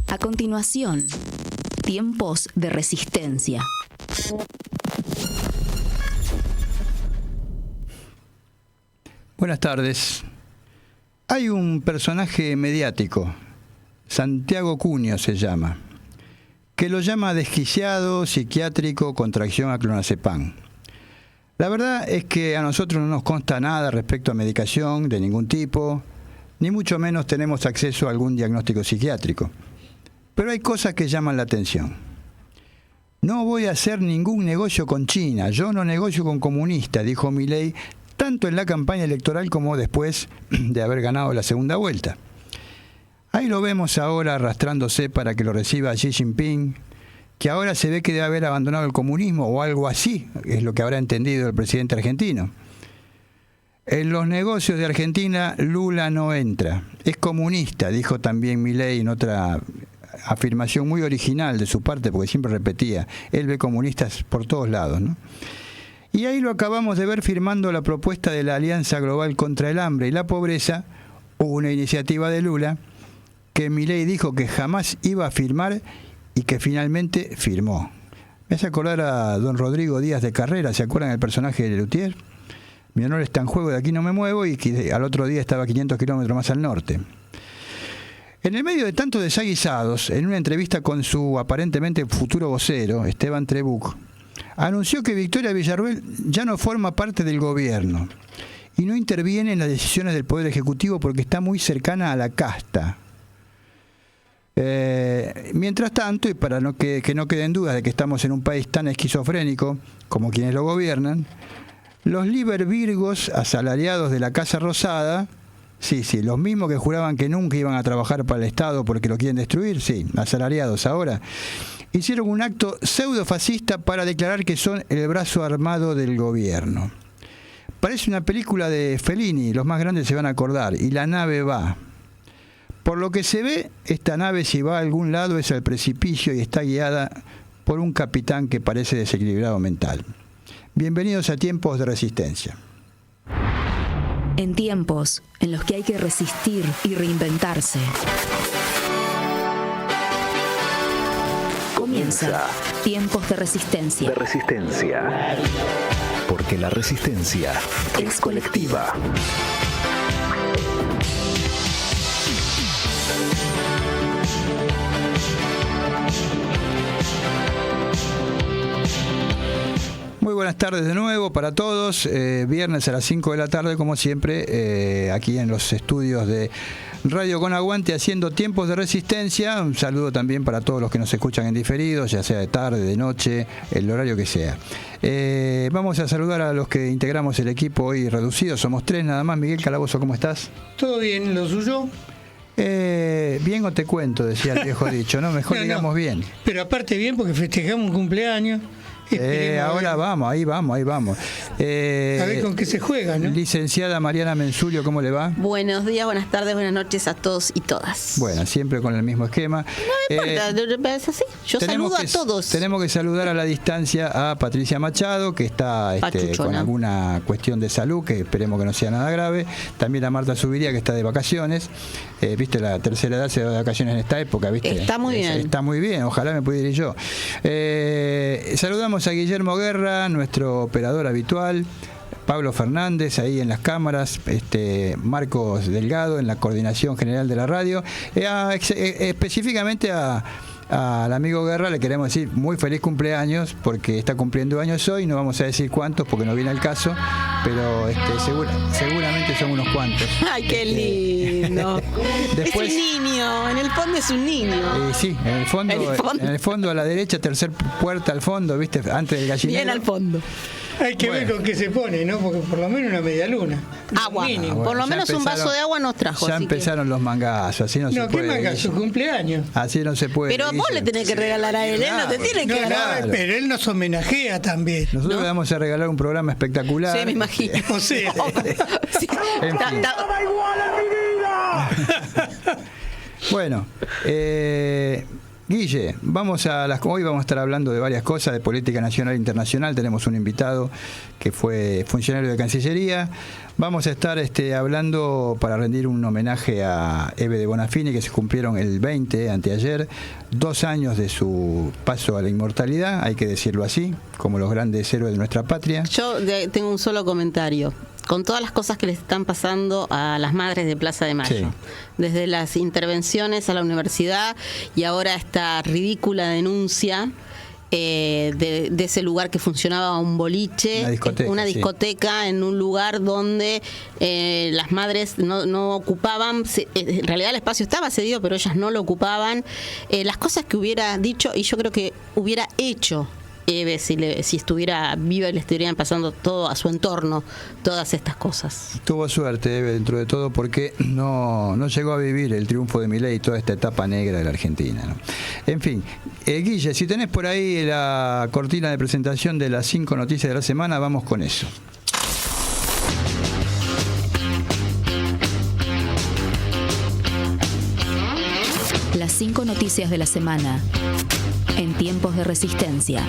A continuación, tiempos de resistencia. Buenas tardes. Hay un personaje mediático, Santiago Cuño se llama, que lo llama desquiciado, psiquiátrico, con tracción a clonazepam. La verdad es que a nosotros no nos consta nada respecto a medicación de ningún tipo, ni mucho menos tenemos acceso a algún diagnóstico psiquiátrico. Pero hay cosas que llaman la atención. No voy a hacer ningún negocio con China, yo no negocio con comunistas, dijo Milei, tanto en la campaña electoral como después de haber ganado la segunda vuelta. Ahí lo vemos ahora arrastrándose para que lo reciba Xi Jinping, que ahora se ve que debe haber abandonado el comunismo o algo así, es lo que habrá entendido el presidente argentino. En los negocios de Argentina, Lula no entra. Es comunista, dijo también Milei en otra afirmación muy original de su parte, porque siempre repetía, él ve comunistas por todos lados, ¿no? Y ahí lo acabamos de ver firmando la propuesta de la Alianza Global contra el Hambre y la Pobreza, una iniciativa de Lula, que Milei dijo que jamás iba a firmar y que finalmente firmó. Me hace acordar a don Rodrigo Díaz de Carrera, ¿se acuerdan del personaje de Lelutier? Mi honor está en juego, de aquí no me muevo, y que al otro día estaba 500 kilómetros más al norte. En el medio de tantos desaguisados, en una entrevista con su aparentemente futuro vocero, Esteban Trebuch, anunció que Victoria Villarruel ya no forma parte del gobierno y no interviene en las decisiones del Poder Ejecutivo porque está muy cercana a la casta. Mientras tanto, y para que no queden dudas de que estamos en un país tan esquizofrénico como quienes lo gobiernan, los libervirgos asalariados de la Casa Rosada, sí, los mismos que juraban que nunca iban a trabajar para el Estado porque lo quieren destruir, sí, asalariados ahora, hicieron un acto pseudo-fascista para declarar que son el brazo armado del gobierno. Parece una película de Fellini, los más grandes se van a acordar, y la nave va. Por lo que se ve, esta nave si va a algún lado es al precipicio y está guiada por un capitán que parece desequilibrado mental. Bienvenidos a Tiempos de Resistencia. En tiempos en los que hay que resistir y reinventarse. Comienza Tiempos de Resistencia. De resistencia. Porque la resistencia es colectiva. Muy buenas tardes de nuevo para todos. Viernes a las 5 de la tarde, como siempre, aquí en los estudios de Radio Con Aguante, haciendo Tiempos de Resistencia. Un saludo también para todos los que nos escuchan en diferido, ya sea de tarde, de noche, el horario que sea. Vamos a saludar a los que integramos el equipo hoy reducido. Somos 3 nada más. Miguel Calabozo, ¿cómo estás? Todo bien, ¿lo suyo? Bien o te cuento, decía el viejo dicho, ¿no? Mejor digamos bien. Pero aparte bien porque festejamos un cumpleaños. Ahora vamos, ahí vamos. A ver con qué se juega, ¿no? Licenciada Mariana Mensulio, ¿cómo le va? Buenos días, buenas tardes, buenas noches a todos y todas. Bueno, siempre con el mismo esquema. No importa, es así. Yo saludo a todos. Tenemos que saludar a la distancia a Patricia Machado, que está con alguna cuestión de salud, que esperemos que no sea nada grave. También a Marta Subiría, que está de vacaciones. Viste, la tercera edad se da de vacaciones en esta época, ¿viste? Está muy bien. Está muy bien, ojalá me pudiera ir yo. Saludamos a Guillermo Guerra, nuestro operador habitual, Pablo Fernández ahí en las cámaras, Marcos Delgado en la coordinación general de la radio, específicamente al amigo Guerra le queremos decir muy feliz cumpleaños porque está cumpliendo años hoy, no vamos a decir cuántos porque no viene al caso, pero seguramente son unos cuantos. Ay, qué lindo. Después, es un niño, en el fondo es un niño. Sí, en el fondo a la derecha, tercer puerta al fondo, viste, antes del gallinero. Bien al fondo. Hay que ver con qué se pone, ¿no? Porque por lo menos una media luna. Agua. Por lo menos un vaso de agua nos trajo. Ya empezaron los mangazos, así no se puede. No, ¿qué mangazo? Cumpleaños. Así no se puede. Pero vos le tenés que regalar a él, no te tiene que regalar. No, pero él nos homenajea también. Nosotros le vamos a regalar un programa espectacular. Sí, me imagino. O sea. Sí. Bueno, Guille, hoy vamos a estar hablando de varias cosas, de política nacional e internacional. Tenemos un invitado que fue funcionario de Cancillería. Vamos a estar hablando para rendir un homenaje a Eve de Bonafini, que se cumplieron el 20, anteayer, 2 años de su paso a la inmortalidad, hay que decirlo así, como los grandes héroes de nuestra patria. Yo tengo un solo comentario. Con todas las cosas que les están pasando a las madres de Plaza de Mayo, sí, desde las intervenciones a la universidad y ahora esta ridícula denuncia de ese lugar que funcionaba un boliche, una discoteca sí, en un lugar donde las madres no ocupaban, en realidad el espacio estaba cedido, pero ellas no lo ocupaban. Las cosas que hubiera dicho, y yo creo que hubiera hecho Eve si estuviera viva y le estuvieran pasando todo a su entorno, todas estas cosas. Tuvo suerte Eve dentro de todo, porque no llegó a vivir el triunfo de Milei y toda esta etapa negra de la Argentina, ¿no? En fin, Guille, si tenés por ahí la cortina de presentación de las 5 noticias de la semana, vamos con eso. Las 5 noticias de la semana en tiempos de resistencia.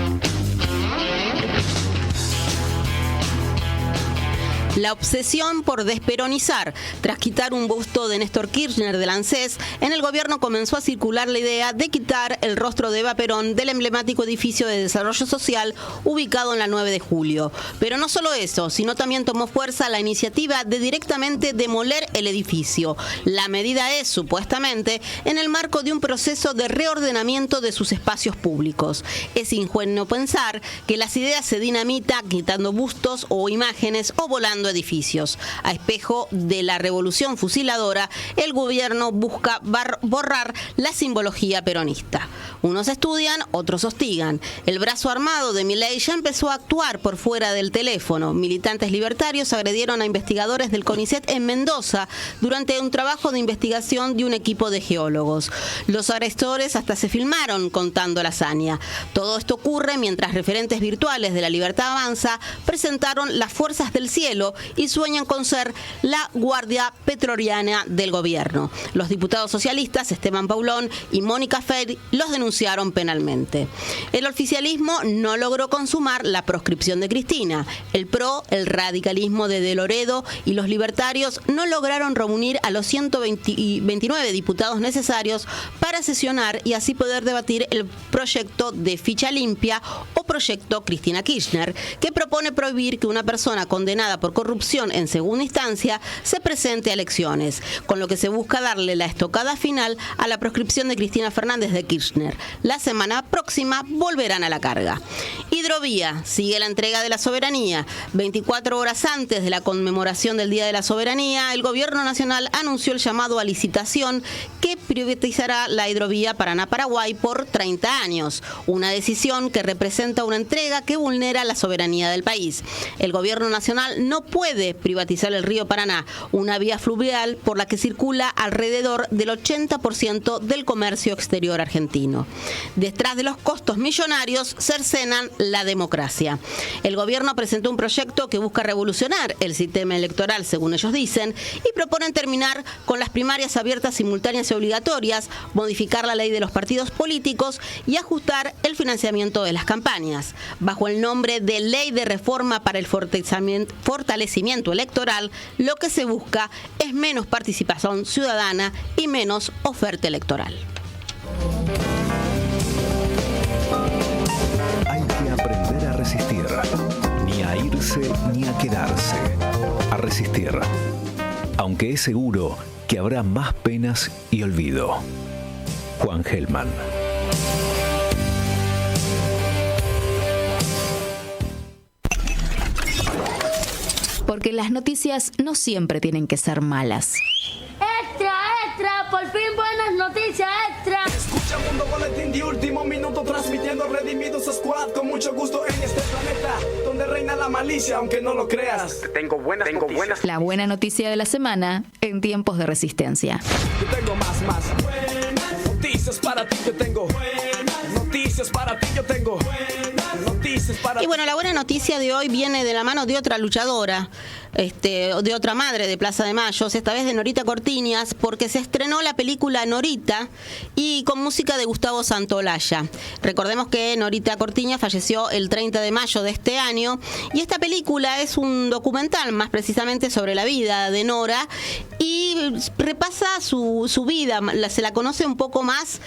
La obsesión por desperonizar. Tras quitar un busto de Néstor Kirchner del ANSES, en el gobierno comenzó a circular la idea de quitar el rostro de Eva Perón del emblemático edificio de desarrollo social ubicado en la 9 de julio. Pero no solo eso, sino también tomó fuerza la iniciativa de directamente demoler el edificio. La medida es, supuestamente, en el marco de un proceso de reordenamiento de sus espacios públicos. Es ingenuo pensar que las ideas se dinamitan quitando bustos o imágenes o volando edificios. A espejo de la revolución fusiladora, el gobierno busca borrar la simbología peronista. Unos estudian, otros hostigan. El brazo armado de Milei ya empezó a actuar por fuera del teléfono. Militantes libertarios agredieron a investigadores del CONICET en Mendoza durante un trabajo de investigación de un equipo de geólogos. Los agresores hasta se filmaron contando la hazaña. Todo esto ocurre mientras referentes virtuales de La Libertad Avanza presentaron las fuerzas del cielo y sueñan con ser la guardia pretoriana del gobierno. Los diputados socialistas Esteban Paulón y Mónica Ferri los denunciaron penalmente. El oficialismo no logró consumar la proscripción de Cristina. El PRO, el radicalismo de Loredo y los libertarios no lograron reunir a los 129 diputados necesarios para sesionar y así poder debatir el proyecto de ficha limpia o proyecto Cristina Kirchner, que propone prohibir que una persona condenada por corrupción en segunda instancia se presente a elecciones, con lo que se busca darle la estocada final a la proscripción de Cristina Fernández de Kirchner. La semana próxima volverán a la carga. Hidrovía, sigue la entrega de la soberanía. 24 horas antes de la conmemoración del Día de la Soberanía, el Gobierno Nacional anunció el llamado a licitación que privatizará la hidrovía Paraná-Paraguay por 30 años. Una decisión que representa una entrega que vulnera la soberanía del país. El Gobierno Nacional no puede privatizar el río Paraná, una vía fluvial por la que circula alrededor del 80% del comercio exterior argentino. Detrás de los costos millonarios cercenan la democracia. El gobierno presentó un proyecto que busca revolucionar el sistema electoral, según ellos dicen, y proponen terminar con las primarias abiertas, simultáneas y obligatorias, modificar la ley de los partidos políticos y ajustar el financiamiento de las campañas. Bajo el nombre de Ley de Reforma para el Fortalecimiento Electoral, lo que se busca es menos participación ciudadana y menos oferta electoral. Hay que aprender a resistir, ni a irse ni a quedarse, a resistir, aunque es seguro que habrá más penas y olvido. Juan Gelman. Porque las noticias no siempre tienen que ser malas. ¡Extra, extra! ¡Por fin buenas noticias, extra! Escucha Mundo Boletín de último minuto, transmitiendo Redimidos Squad con mucho gusto en este planeta donde reina la malicia, aunque no lo creas. Tengo buenas noticias. La buena noticia de la semana en tiempos de resistencia. Yo tengo más buenas noticias para ti, yo tengo buenas noticias para ti, yo tengo buenas noticias para ti. Y bueno, la buena noticia de hoy viene de la mano de otra luchadora. de otra madre de Plaza de Mayo, esta vez de Norita Cortiñas, porque se estrenó la película Norita y con música de Gustavo Santaolalla. Recordemos que Norita Cortiñas falleció el 30 de mayo de este año y esta película es un documental más precisamente sobre la vida de Nora y repasa su vida, se la conoce un poco más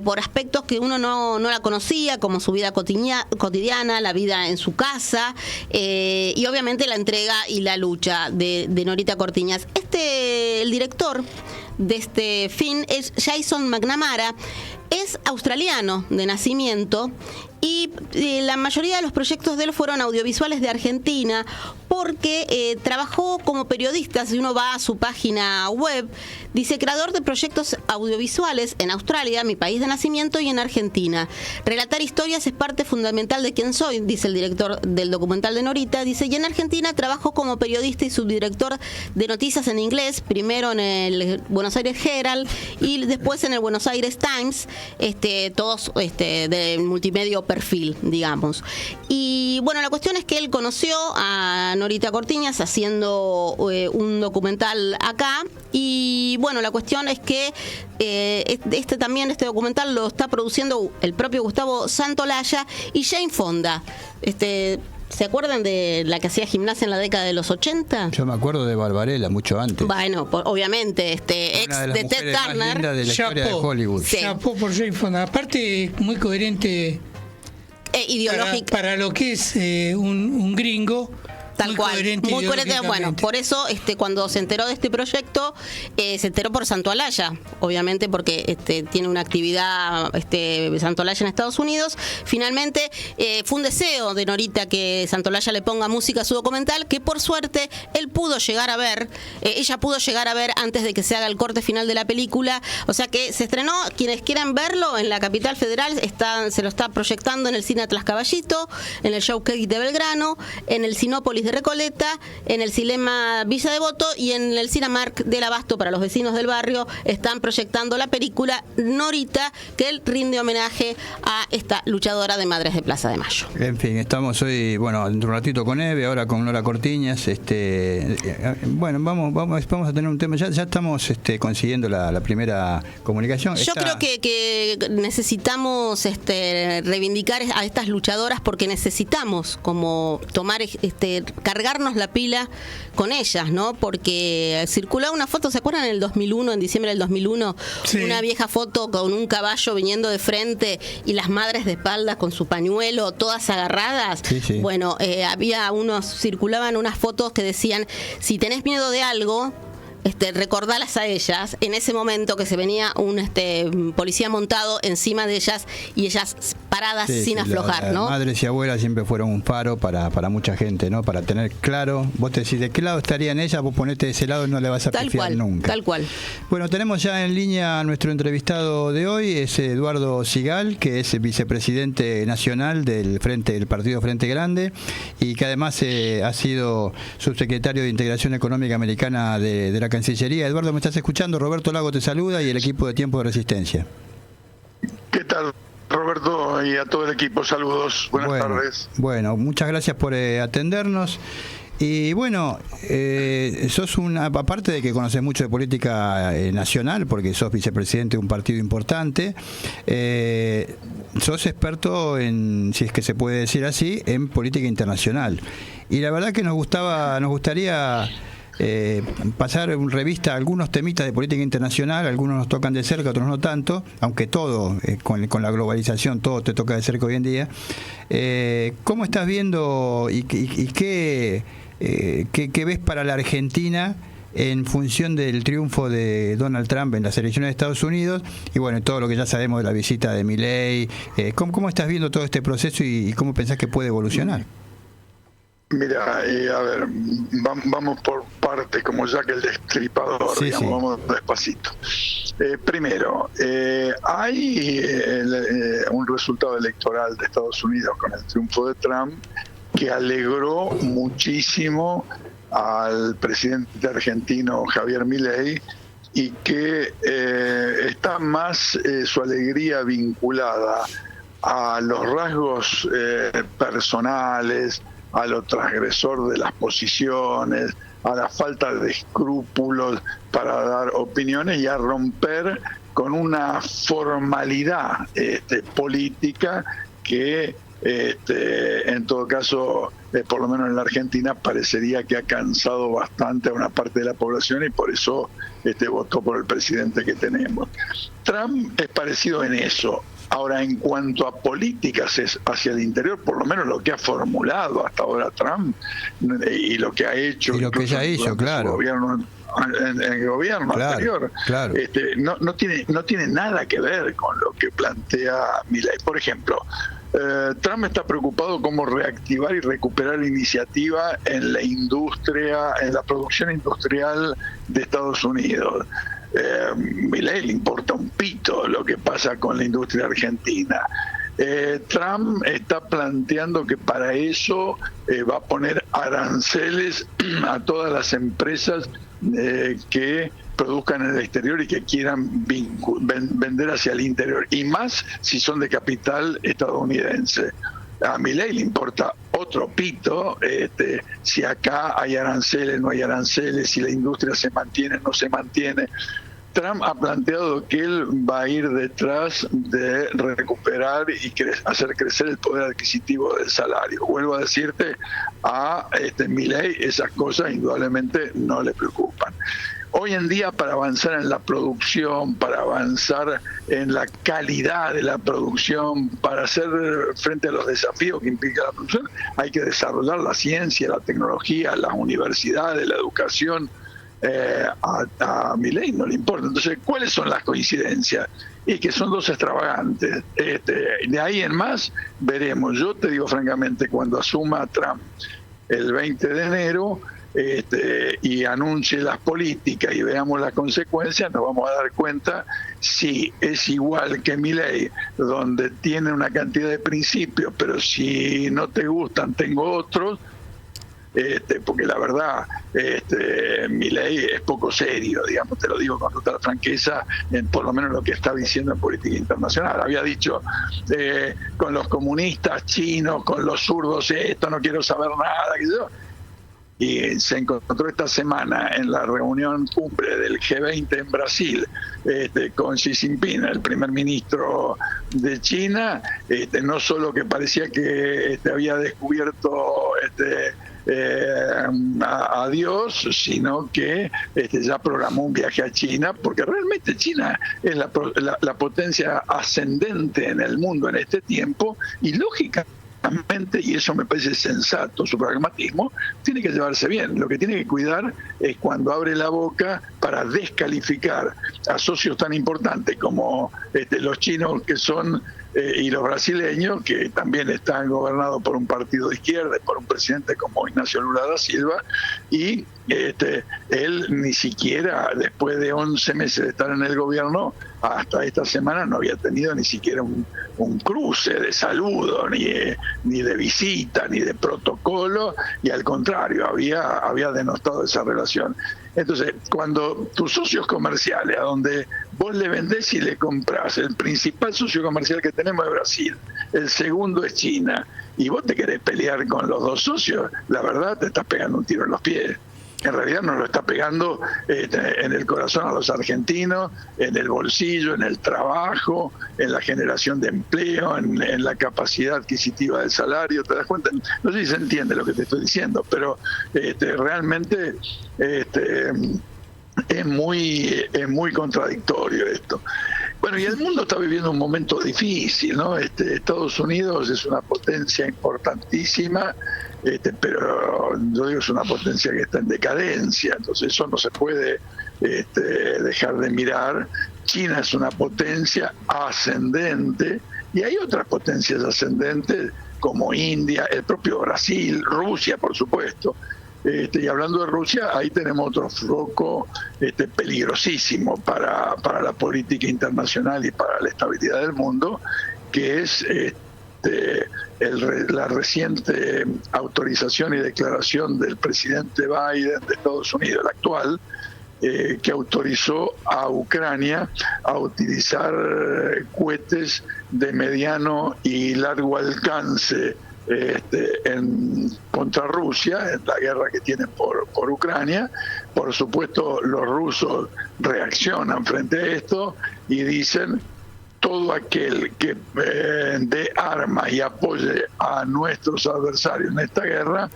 por aspectos que uno no la conocía, como su vida cotidiana, la vida en su casa y obviamente la entrega y la lucha de Norita Cortiñas. El director de este film es Jason McNamara, es australiano de nacimiento y la mayoría de los proyectos de él fueron audiovisuales de Argentina porque trabajó como periodista. Si uno va a su página web, dice creador de proyectos audiovisuales en Australia, mi país de nacimiento, y en Argentina. Relatar historias es parte fundamental de quién soy, dice el director del documental de Norita. Dice, y en Argentina trabajo como periodista y subdirector de noticias en inglés, primero en el Buenos Aires Herald y después en el Buenos Aires Times, todos de multimedia perfil, digamos. Y bueno, la cuestión es que él conoció a Norita Cortiñas haciendo un documental acá y bueno, la cuestión es que este documental lo está produciendo el propio Gustavo Santaolalla y Jane Fonda. ¿Se acuerdan de la que hacía gimnasia en la década de los 80? Yo me acuerdo de Barbarella, mucho antes. Bueno, obviamente, ex de Ted Turner. De la historia de Hollywood. Sí. Chapó por Jane Fonda. Aparte, muy coherente ideológica. Para lo que es un gringo. Tal cual, muy coherente. Bueno, por eso cuando se enteró de este proyecto, se enteró por Santaolalla, obviamente porque tiene una actividad Santaolalla en Estados Unidos. Finalmente fue un deseo de Norita que Santaolalla le ponga música a su documental, que por suerte ella pudo llegar a ver antes de que se haga el corte final de la película. O sea que se estrenó, quienes quieran verlo en la Capital Federal, se lo está proyectando en el Cine Atlas Caballito, en el Showcase de Belgrano, en el Sinópolis de Recoleta, en el Cinema Villa Devoto y en el Cinemark del Abasto. Para los vecinos del barrio están proyectando la película Norita, que él rinde homenaje a esta luchadora de Madres de Plaza de Mayo. En fin, estamos hoy, bueno, un ratito con Eve, ahora con Nora Cortiñas. Bueno, vamos a tener un tema. Ya estamos consiguiendo la primera comunicación. Yo creo que necesitamos reivindicar a estas luchadoras porque necesitamos como tomar cargarnos la pila con ellas, ¿no? Porque circulaba una foto, ¿se acuerdan? En el 2001, en diciembre del 2001, sí. Una vieja foto con un caballo viniendo de frente y las madres de espaldas con su pañuelo, todas agarradas. Sí, sí. Bueno, circulaban unas fotos que decían, si tenés miedo de algo, recordalas a ellas en ese momento que se venía un policía montado encima de ellas y ellas paradas sin aflojar, ¿no? Madres y abuelas siempre fueron un faro para mucha gente, ¿no? Para tener claro, vos te decís de qué lado estarían ellas, vos ponete de ese lado y no le vas a pifiar nunca. Tal cual. Bueno, tenemos ya en línea a nuestro entrevistado de hoy, es Eduardo Sigal, que es vicepresidente nacional del Partido Frente Grande y que además ha sido subsecretario de Integración Económica Americana de la Cancillería. Eduardo, ¿me estás escuchando? Roberto Lago te saluda y el equipo de Tiempo de Resistencia. ¿Qué tal, Roberto? Y a todo el equipo, saludos. Buenas tardes. Bueno, muchas gracias por atendernos. Y bueno, sos aparte de que conoces mucho de política nacional, porque sos vicepresidente de un partido importante, sos experto en, si es que se puede decir así, en política internacional. Y la verdad que nos gustaría pasar en revista algunos temitas de política internacional. Algunos nos tocan de cerca, otros no tanto, aunque todo, con la globalización, todo te toca de cerca hoy en día. ¿Cómo estás viendo y qué ves para la Argentina en función del triunfo de Donald Trump en las elecciones de Estados Unidos y bueno, todo lo que ya sabemos de la visita de Milei? ¿Cómo estás viendo todo este proceso y cómo pensás que puede evolucionar? Mira, a ver, vamos por parte, como ya que el destripador, sí, digamos, sí. Vamos despacito. Primero, hay un resultado electoral de Estados Unidos con el triunfo de Trump que alegró muchísimo al presidente argentino Javier Milei y que está más su alegría vinculada a los rasgos personales, a lo transgresor de las posiciones, a la falta de escrúpulos para dar opiniones y a romper con una formalidad política que en todo caso, por lo menos en la Argentina, parecería que ha cansado bastante a una parte de la población y por eso votó por el presidente que tenemos. Trump es parecido en eso. Ahora, en cuanto a políticas hacia el interior, por lo menos lo que ha formulado hasta ahora Trump y lo que ha hecho, y lo que ya hizo, claro, en el gobierno anterior, claro. No tiene nada que ver con lo que plantea Milei. Por ejemplo, Trump está preocupado cómo reactivar y recuperar iniciativa en la industria, en la producción industrial de Estados Unidos. Milei le importa un pito lo que pasa con la industria argentina. Trump está planteando que para eso va a poner aranceles a todas las empresas que produzcan en el exterior y que quieran vender hacia el interior, y más si son de capital estadounidense. A Milei le importa otro pito si acá hay aranceles, no hay aranceles, si la industria se mantiene, no se mantiene. Trump ha planteado que él va a ir detrás de recuperar y hacer crecer el poder adquisitivo del salario. Vuelvo a decirte, a Milei esas cosas indudablemente no le preocupan. Hoy en día, para avanzar en la producción, para avanzar en la calidad de la producción, para hacer frente a los desafíos que implica la producción, hay que desarrollar la ciencia, la tecnología, las universidades, la educación. A Milei no le importa. Entonces, ¿cuáles son las coincidencias? Y que son dos extravagantes. De ahí en más veremos. Yo te digo francamente, cuando asuma Trump el 20 de enero y anuncie las políticas y veamos las consecuencias, nos vamos a dar cuenta si es igual que Milei, donde tiene una cantidad de principios, pero si no te gustan tengo otros. Porque la verdad, Milei es poco serio, digamos, te lo digo con total franqueza, por lo menos lo que está diciendo en política internacional. Había dicho con los comunistas chinos, con los zurdos, esto no quiero saber nada. Y se encontró esta semana en la reunión cumbre del G20 en Brasil con Xi Jinping, el primer ministro de China, no solo que parecía que había descubierto a Dios, sino que ya programó un viaje a China, porque realmente China es la potencia ascendente en el mundo en este tiempo, y lógicamente, y eso me parece sensato, su pragmatismo, tiene que llevarse bien. Lo que tiene que cuidar es cuando abre la boca para descalificar a socios tan importantes como los chinos que son y los brasileños, que también están gobernados por un partido de izquierda y por un presidente como Ignacio Lula da Silva, y él ni siquiera, después de 11 meses de estar en el gobierno, hasta esta semana no había tenido ni siquiera un cruce de saludo, ni de visita, ni de protocolo, y al contrario, había denostado esa relación. Entonces, cuando tus socios comerciales, a donde vos le vendés y le comprás, el principal socio comercial que tenemos es Brasil, el segundo es China, y vos te querés pelear con los dos socios, la verdad te estás pegando un tiro en los pies. En realidad nos lo está pegando en el corazón a los argentinos, en el bolsillo, en el trabajo, en la generación de empleo, en la capacidad adquisitiva del salario. ¿Te das cuenta? No sé si se entiende lo que te estoy diciendo, pero realmente es muy contradictorio esto. Bueno, y el mundo está viviendo un momento difícil, ¿no? Estados Unidos es una potencia importantísima, pero yo digo es una potencia que está en decadencia, entonces eso no se puede dejar de mirar. China es una potencia ascendente y hay otras potencias ascendentes como India, el propio Brasil, Rusia, por supuesto. Y hablando de Rusia, ahí tenemos otro foco peligrosísimo para la política internacional y para la estabilidad del mundo, que es la reciente autorización y declaración del presidente Biden de Estados Unidos, el actual, que autorizó a Ucrania a utilizar cohetes de mediano y largo alcance contra Rusia, en la guerra que tienen por Ucrania. Por supuesto, los rusos reaccionan frente a esto y dicen: todo aquel que dé armas y apoye a nuestros adversarios en esta guerra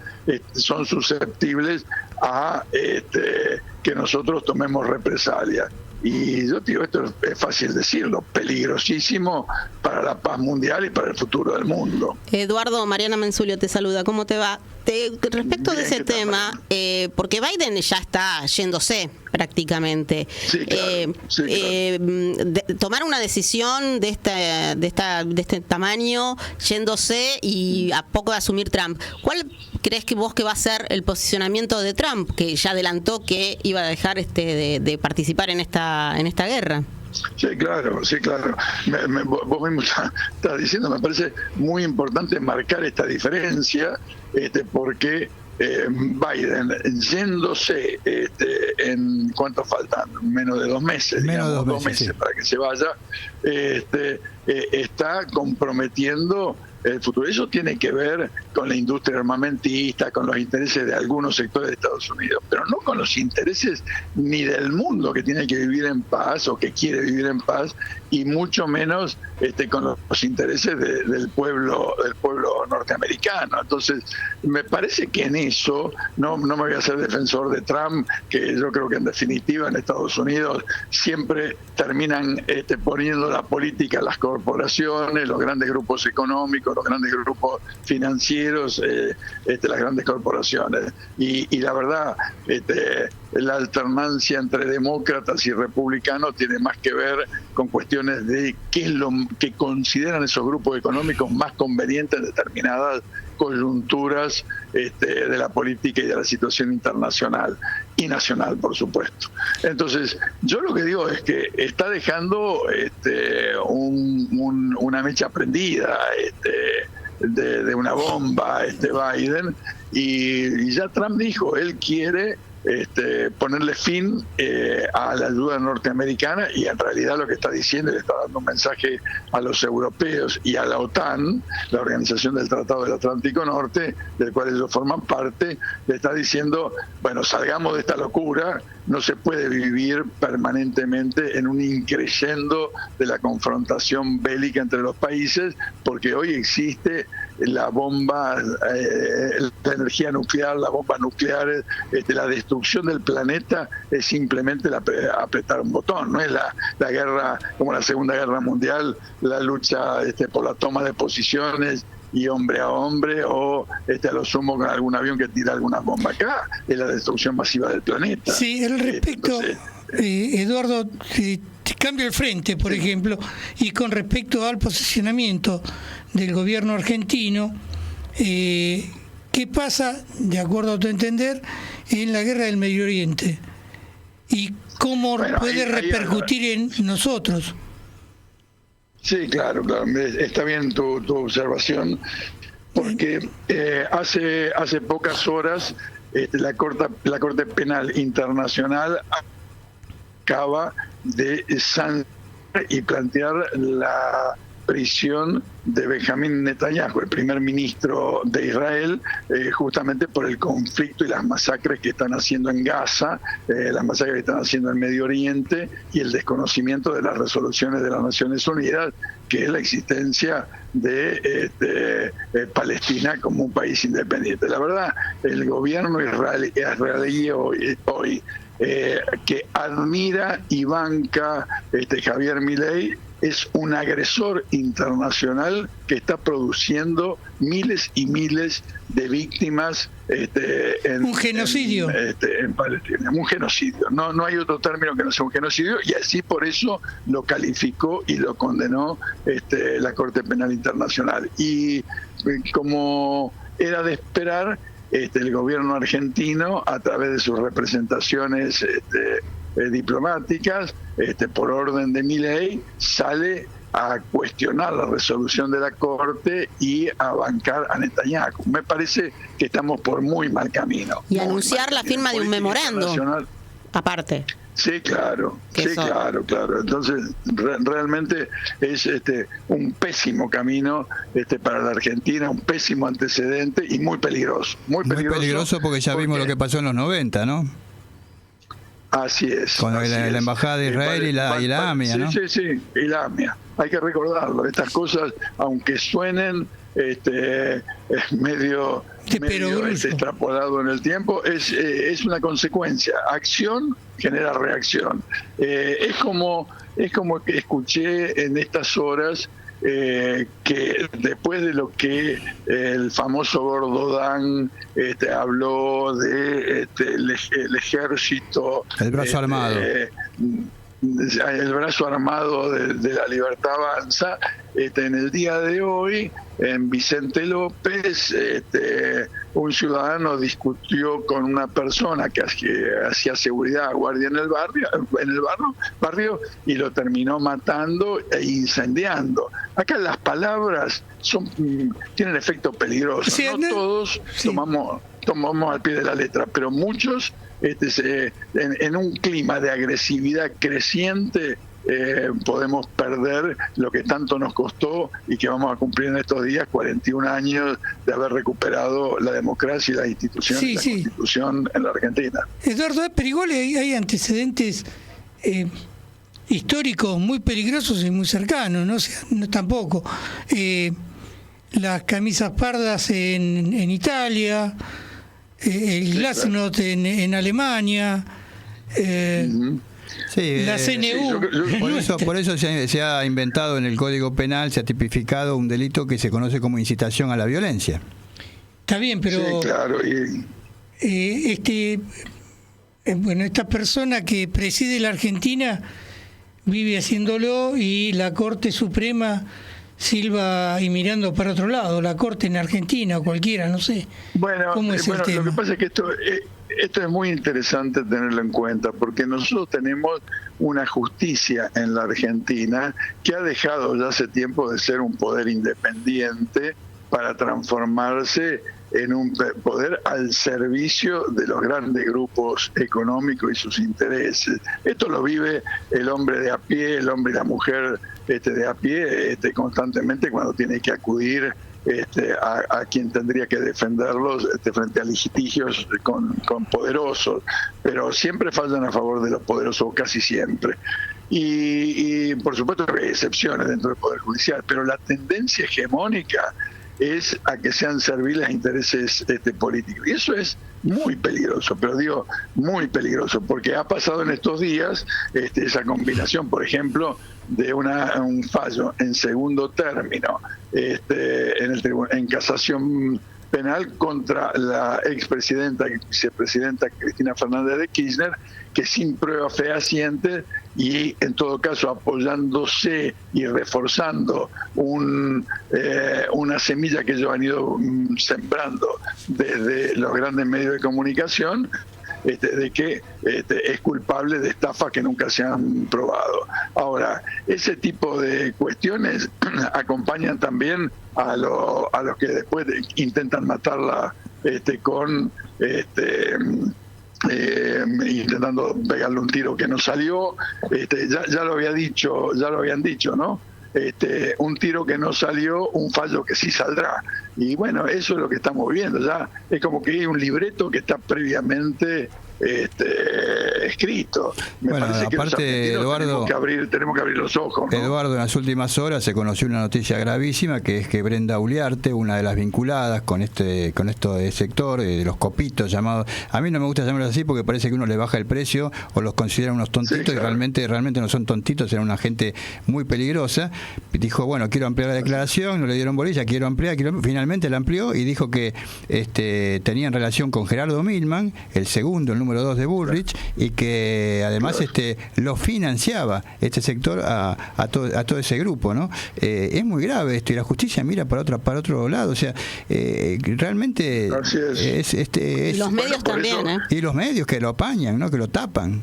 son susceptibles a que nosotros tomemos represalias. Y yo digo, esto es fácil decirlo, peligrosísimo para la paz mundial y para el futuro del mundo. Eduardo, Mariana Menzulio te saluda, ¿cómo te va? Respecto de ese tema, porque Biden ya está yéndose prácticamente. Sí, claro, tomar una decisión de este tamaño, yéndose y a poco de asumir Trump, ¿cuál crees que va a ser el posicionamiento de Trump, que ya adelantó que iba a dejar de participar en esta guerra? Sí, claro. Vos mismo estás diciendo, me parece muy importante marcar esta diferencia, porque Biden yéndose en ¿cuánto faltan? Menos de 2 meses, digamos, 2 meses sí, para que se vaya, está comprometiendo el futuro. Eso tiene que ver con la industria armamentista, con los intereses de algunos sectores de Estados Unidos, pero no con los intereses ni del mundo, que tiene que vivir en paz o que quiere vivir en paz, y mucho menos con los intereses del pueblo norteamericano. Entonces, me parece que en eso no me voy a hacer defensor de Trump, que yo creo que en definitiva en Estados Unidos siempre terminan poniendo la política a las corporaciones, los grandes grupos económicos, los grandes grupos financieros, las grandes corporaciones. Y la verdad, la alternancia entre demócratas y republicanos tiene más que ver con cuestiones de qué es lo que consideran esos grupos económicos más convenientes en determinadas coyunturas de la política y de la situación internacional y nacional, por supuesto. Entonces, yo lo que digo es que está dejando una mecha prendida de una bomba Biden, y ya Trump dijo, él quiere ponerle fin a la ayuda norteamericana, y en realidad lo que está diciendo, le está dando un mensaje a los europeos y a la OTAN, la Organización del Tratado del Atlántico Norte, del cual ellos forman parte, le está diciendo, bueno, salgamos de esta locura, no se puede vivir permanentemente en un increyendo de la confrontación bélica entre los países, porque hoy existe la bomba, la energía nuclear, las bombas nucleares, la destrucción del planeta es simplemente apretar un botón, no es la guerra como la Segunda Guerra Mundial, la lucha por la toma de posiciones y hombre a hombre, o a lo sumo con algún avión que tira alguna bomba. Acá es la destrucción masiva del planeta. Sí, al respecto, Eduardo, te cambio el frente, por ejemplo, y con respecto al posicionamiento del gobierno argentino, ¿qué pasa, de acuerdo a tu entender, en la guerra del Medio Oriente? ¿Y cómo puede repercutir en nosotros? Sí, claro, está bien tu observación, porque hace pocas horas la Corte Penal Internacional acaba de sancionar y plantear la prisión de Benjamín Netanyahu, el primer ministro de Israel, justamente por el conflicto y las masacres que están haciendo en Gaza, las masacres que están haciendo en Medio Oriente, y el desconocimiento de las resoluciones de las Naciones Unidas, que es la existencia de Palestina como un país independiente. La verdad, el gobierno israelí hoy que admira y banca Javier Milei, es un agresor internacional que está produciendo miles y miles de víctimas un genocidio en Palestina, un genocidio. No hay otro término que no sea un genocidio, y así por eso lo calificó y lo condenó la Corte Penal Internacional. Y como era de esperar, el gobierno argentino, a través de sus representaciones diplomáticas, por orden de Milei, sale a cuestionar la resolución de la Corte y a bancar a Netanyahu. Me parece que estamos por muy mal camino. Y anunciar la firma de un memorándum, aparte. Sí, claro, claro. Entonces, realmente es un pésimo camino para la Argentina, un pésimo antecedente y muy peligroso. Muy peligroso porque ya vimos lo que pasó en los 90, ¿no? Así es. Con la Embajada de Israel y la AMIA, ¿no? Sí, y la AMIA. Hay que recordarlo. Estas cosas, aunque suenen medio extrapolado en el tiempo, es una consecuencia. Acción genera reacción. Es como que escuché en estas horas que después de lo que el famoso Gordo Dan habló de el ejército, el brazo armado, el brazo armado de la Libertad Avanza, en el día de hoy en Vicente López un ciudadano discutió con una persona que hacía seguridad, guardia en el barrio y lo terminó matando e incendiando. Acá las palabras tienen efecto peligroso. Sí, no todos tomamos al pie de la letra, pero muchos en un clima de agresividad creciente podemos perder lo que tanto nos costó y que vamos a cumplir en estos días, 41 años de haber recuperado la democracia y las instituciones, Constitución en la Argentina. Eduardo, pero igual hay antecedentes históricos muy peligrosos y muy cercanos, ¿no? O sea, no tampoco. Las camisas pardas en Italia, el Glasnost en Alemania, la CNU. Por eso se ha inventado en el Código Penal, se ha tipificado un delito que se conoce como incitación a la violencia. Está bien, pero sí, claro. Esta persona que preside la Argentina vive haciéndolo y la Corte Suprema silba y mirando para otro lado, la Corte en Argentina o cualquiera, no sé. ¿Cómo es el tema? Lo que pasa es que esto es muy interesante tenerlo en cuenta, porque nosotros tenemos una justicia en la Argentina que ha dejado ya hace tiempo de ser un poder independiente para transformarse en un poder al servicio de los grandes grupos económicos y sus intereses. Esto lo vive el hombre de a pie, el hombre y la mujer de a pie constantemente cuando tiene que acudir a quien tendría que defenderlos frente a litigios con poderosos, pero siempre fallan a favor de los poderosos, casi siempre. Y por supuesto hay excepciones dentro del Poder Judicial, pero la tendencia hegemónica es a que sean serviles a intereses políticos. Y eso es muy peligroso, pero digo muy peligroso, porque ha pasado en estos días esa combinación, por ejemplo, de un fallo en segundo término en casación penal contra la expresidenta y vicepresidenta Cristina Fernández de Kirchner, que sin prueba fehaciente y en todo caso apoyándose y reforzando una semilla que ellos han ido sembrando desde los grandes medios de comunicación, de que es culpable de estafas que nunca se han probado. Ahora, ese tipo de cuestiones acompañan también a los que después intentan matarla intentando pegarle un tiro que no salió. Ya lo habían dicho, ¿no? Un tiro que no salió, un fallo que sí saldrá. Y bueno, eso es lo que estamos viendo. Ya es como que hay un libreto que está previamente escrito. Me parece que aparte, Eduardo, tenemos que abrir los ojos, ¿no? Eduardo, en las últimas horas se conoció una noticia gravísima, que es que Brenda Uliarte, una de las vinculadas con esto de sector, de los copitos llamados, a mí no me gusta llamarlos así porque parece que uno le baja el precio o los considera unos tontitos, sí, claro. Y realmente no son tontitos, eran una gente muy peligrosa. Dijo, bueno, quiero ampliar la declaración, no le dieron bolilla, quiero ampliar, finalmente la amplió y dijo que tenían relación con Gerardo Milman, el segundo, el número 2 de Bullrich, y que además lo financiaba este sector a todo ese grupo, ¿no? Es muy grave esto y la justicia mira para otro lado, o sea, realmente y los medios también, y los medios que lo apañan, ¿no? Que lo tapan.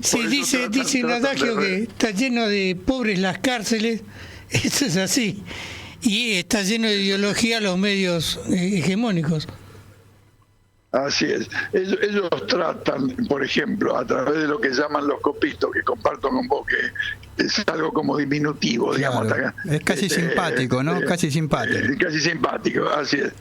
Sí, dice un adagio que está lleno de pobres las cárceles, eso es así, y está lleno de ideología los medios hegemónicos. Así es. Ellos tratan, por ejemplo, a través de lo que llaman los copitos, que comparto con vos, que es algo como diminutivo, digamos. Claro. Es casi simpático, ¿no? Casi simpático. Casi simpático, así es.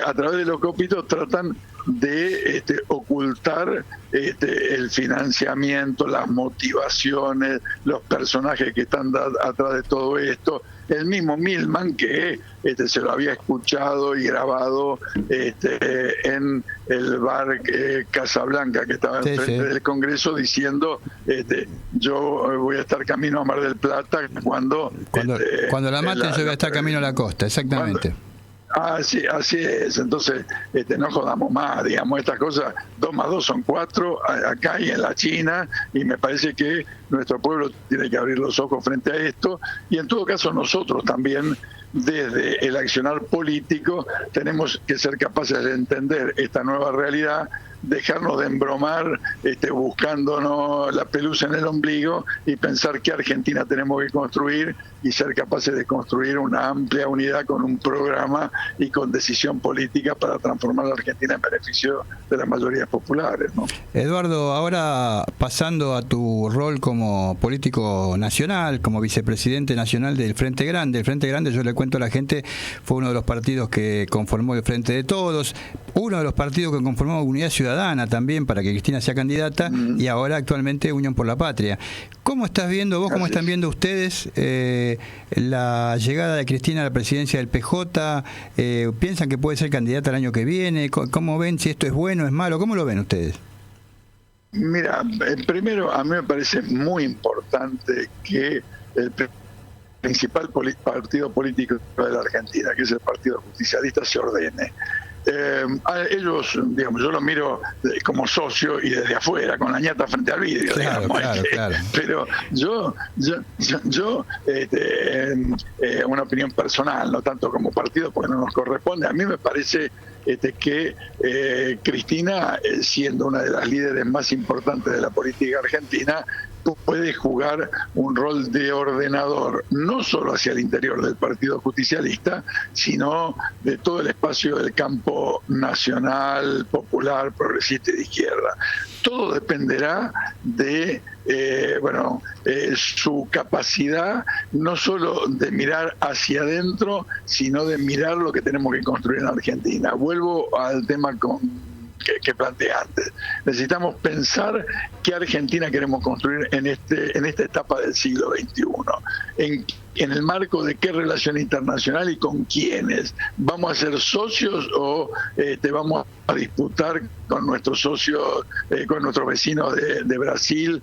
A través de los copitos tratan de ocultar el financiamiento, las motivaciones, los personajes que están atrás de todo esto. El mismo Milman, que se lo había escuchado y grabado en el bar Casablanca, que estaba enfrente del Congreso, diciendo yo voy a estar camino a Mar del Plata cuando la maten yo voy a estar camino a la costa, exactamente. Así es. Entonces, no jodamos más, digamos, estas cosas, 2 más 2 son 4, acá y en la China, y me parece que nuestro pueblo tiene que abrir los ojos frente a esto, y en todo caso nosotros también, desde el accionar político, tenemos que ser capaces de entender esta nueva realidad, dejarnos de embromar buscándonos la pelusa en el ombligo y pensar qué Argentina tenemos que construir y ser capaces de construir una amplia unidad con un programa y con decisión política para transformar la Argentina en beneficio de las mayorías populares, ¿no? Eduardo, ahora pasando a tu rol como político nacional, como vicepresidente nacional del Frente Grande. El Frente Grande, yo le cuento a la gente, fue uno de los partidos que conformó el Frente de Todos, uno de los partidos que conformó Unidad Ciudadana también para que Cristina sea candidata, y ahora actualmente Unión por la Patria. ¿Cómo estás viendo vos, cómo están viendo ustedes la llegada de Cristina a la presidencia del PJ? ¿Piensan que puede ser candidata el año que viene? ¿Cómo ven si esto es bueno, es malo? ¿Cómo lo ven ustedes? Mira, primero a mí me parece muy importante que el principal partido político de la Argentina, que es el Partido Justicialista, se ordene. Ellos, digamos, yo los miro como socio y desde afuera, con la ñata frente al vidrio, claro, digamos, claro. Pero yo una opinión personal, no tanto como partido, porque no nos corresponde. A mí me parece que Cristina, siendo una de las líderes más importantes de la política argentina, puede jugar un rol de ordenador, no solo hacia el interior del Partido Justicialista, sino de todo el espacio del campo nacional, popular, progresista y de izquierda. Todo dependerá de su capacidad no solo de mirar hacia adentro, sino de mirar lo que tenemos que construir en Argentina. Vuelvo al tema que planteé antes. Necesitamos pensar qué Argentina queremos construir en esta etapa del siglo XXI. En el marco de qué relación internacional y con quiénes. ¿Vamos a ser socios o vamos a disputar con nuestros socios, con nuestros vecinos de Brasil?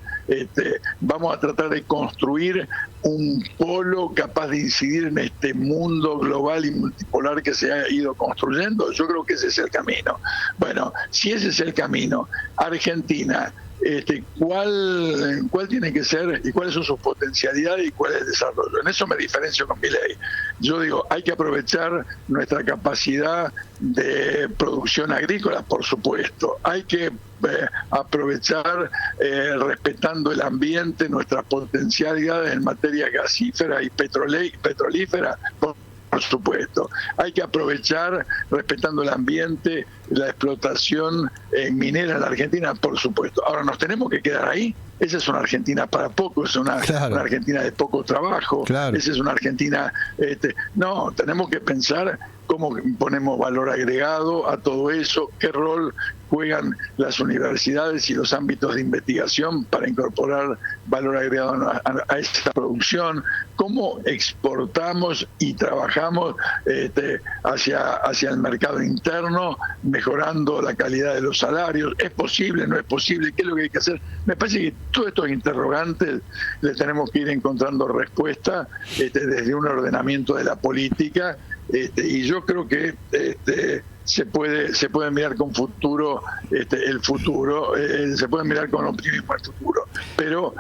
Vamos a tratar de construir un polo capaz de incidir en este mundo global y multipolar que se ha ido construyendo. Yo creo que ese es el camino. Bueno, si ese es el camino, Argentina, ¿cuál tiene que ser y cuáles son sus potencialidades y cuál es el desarrollo? En eso me diferencio con Milei. Yo digo, hay que aprovechar nuestra capacidad de producción agrícola, por supuesto. Hay que aprovechar, respetando el ambiente, nuestras potencialidades en materia gasífera y petrolífera, por supuesto. Hay que aprovechar, respetando el ambiente, la explotación minera en la Argentina, por supuesto. Ahora, ¿nos tenemos que quedar ahí? Esa es una Argentina para poco, es una Argentina de poco trabajo. Claro. Esa es una Argentina... no, tenemos que pensar cómo ponemos valor agregado a todo eso, qué rol juegan las universidades y los ámbitos de investigación para incorporar valor agregado a esta producción, cómo exportamos y trabajamos hacia el mercado interno, mejorando la calidad de los salarios. ¿Es posible? ¿No es posible? ¿Qué es lo que hay que hacer? Me parece que todos estos interrogantes le tenemos que ir encontrando respuesta desde un ordenamiento de la política, y yo creo que se puede mirar con futuro el futuro, se puede mirar con optimismo el futuro, pero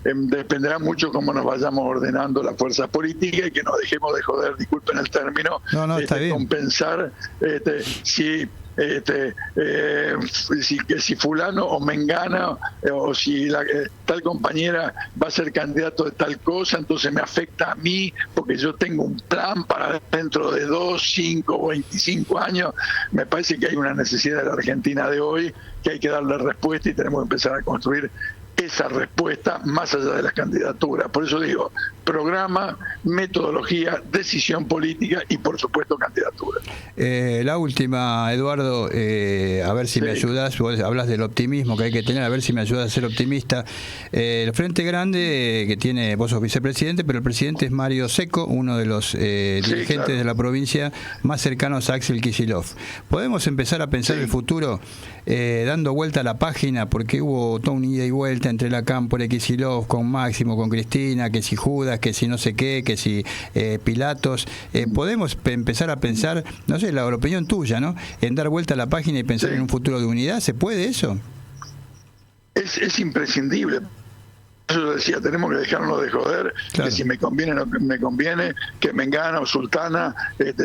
dependerá mucho cómo nos vayamos ordenando las fuerzas políticas y que nos dejemos de joder, disculpen el término, está bien, con pensar si si fulano o mengana o si tal compañera va a ser candidato de tal cosa, entonces me afecta a mí porque yo tengo un plan para dentro de 2, 5 o 25 años. Me parece que hay una necesidad de la Argentina de hoy que hay que darle respuesta y tenemos que empezar a construir esa respuesta más allá de las candidaturas. Por eso digo, programa, metodología, decisión política y por supuesto candidatura. La última, Eduardo, a ver si me ayudas. Vos hablas del optimismo que hay que tener, a ver si me ayudas a ser optimista. El Frente Grande que tiene, vos sos vicepresidente, pero el presidente es Mario Secco, uno de los dirigentes de la provincia más cercanos a Axel Kicillof. ¿Podemos empezar a pensar el futuro dando vuelta a la página? Porque hubo toda una ida y vuelta entre la Cámpora, Kicillof, con Máximo, con Cristina, que si Judas, que si no sé qué, que si Pilatos. Podemos empezar a pensar, no sé, la opinión tuya, ¿no? En dar vuelta a la página y pensar en un futuro de unidad. ¿Se puede eso? Es imprescindible. Yo decía, tenemos que dejarnos de joder, claro, que si me conviene o no me conviene, que Mengana o Sultana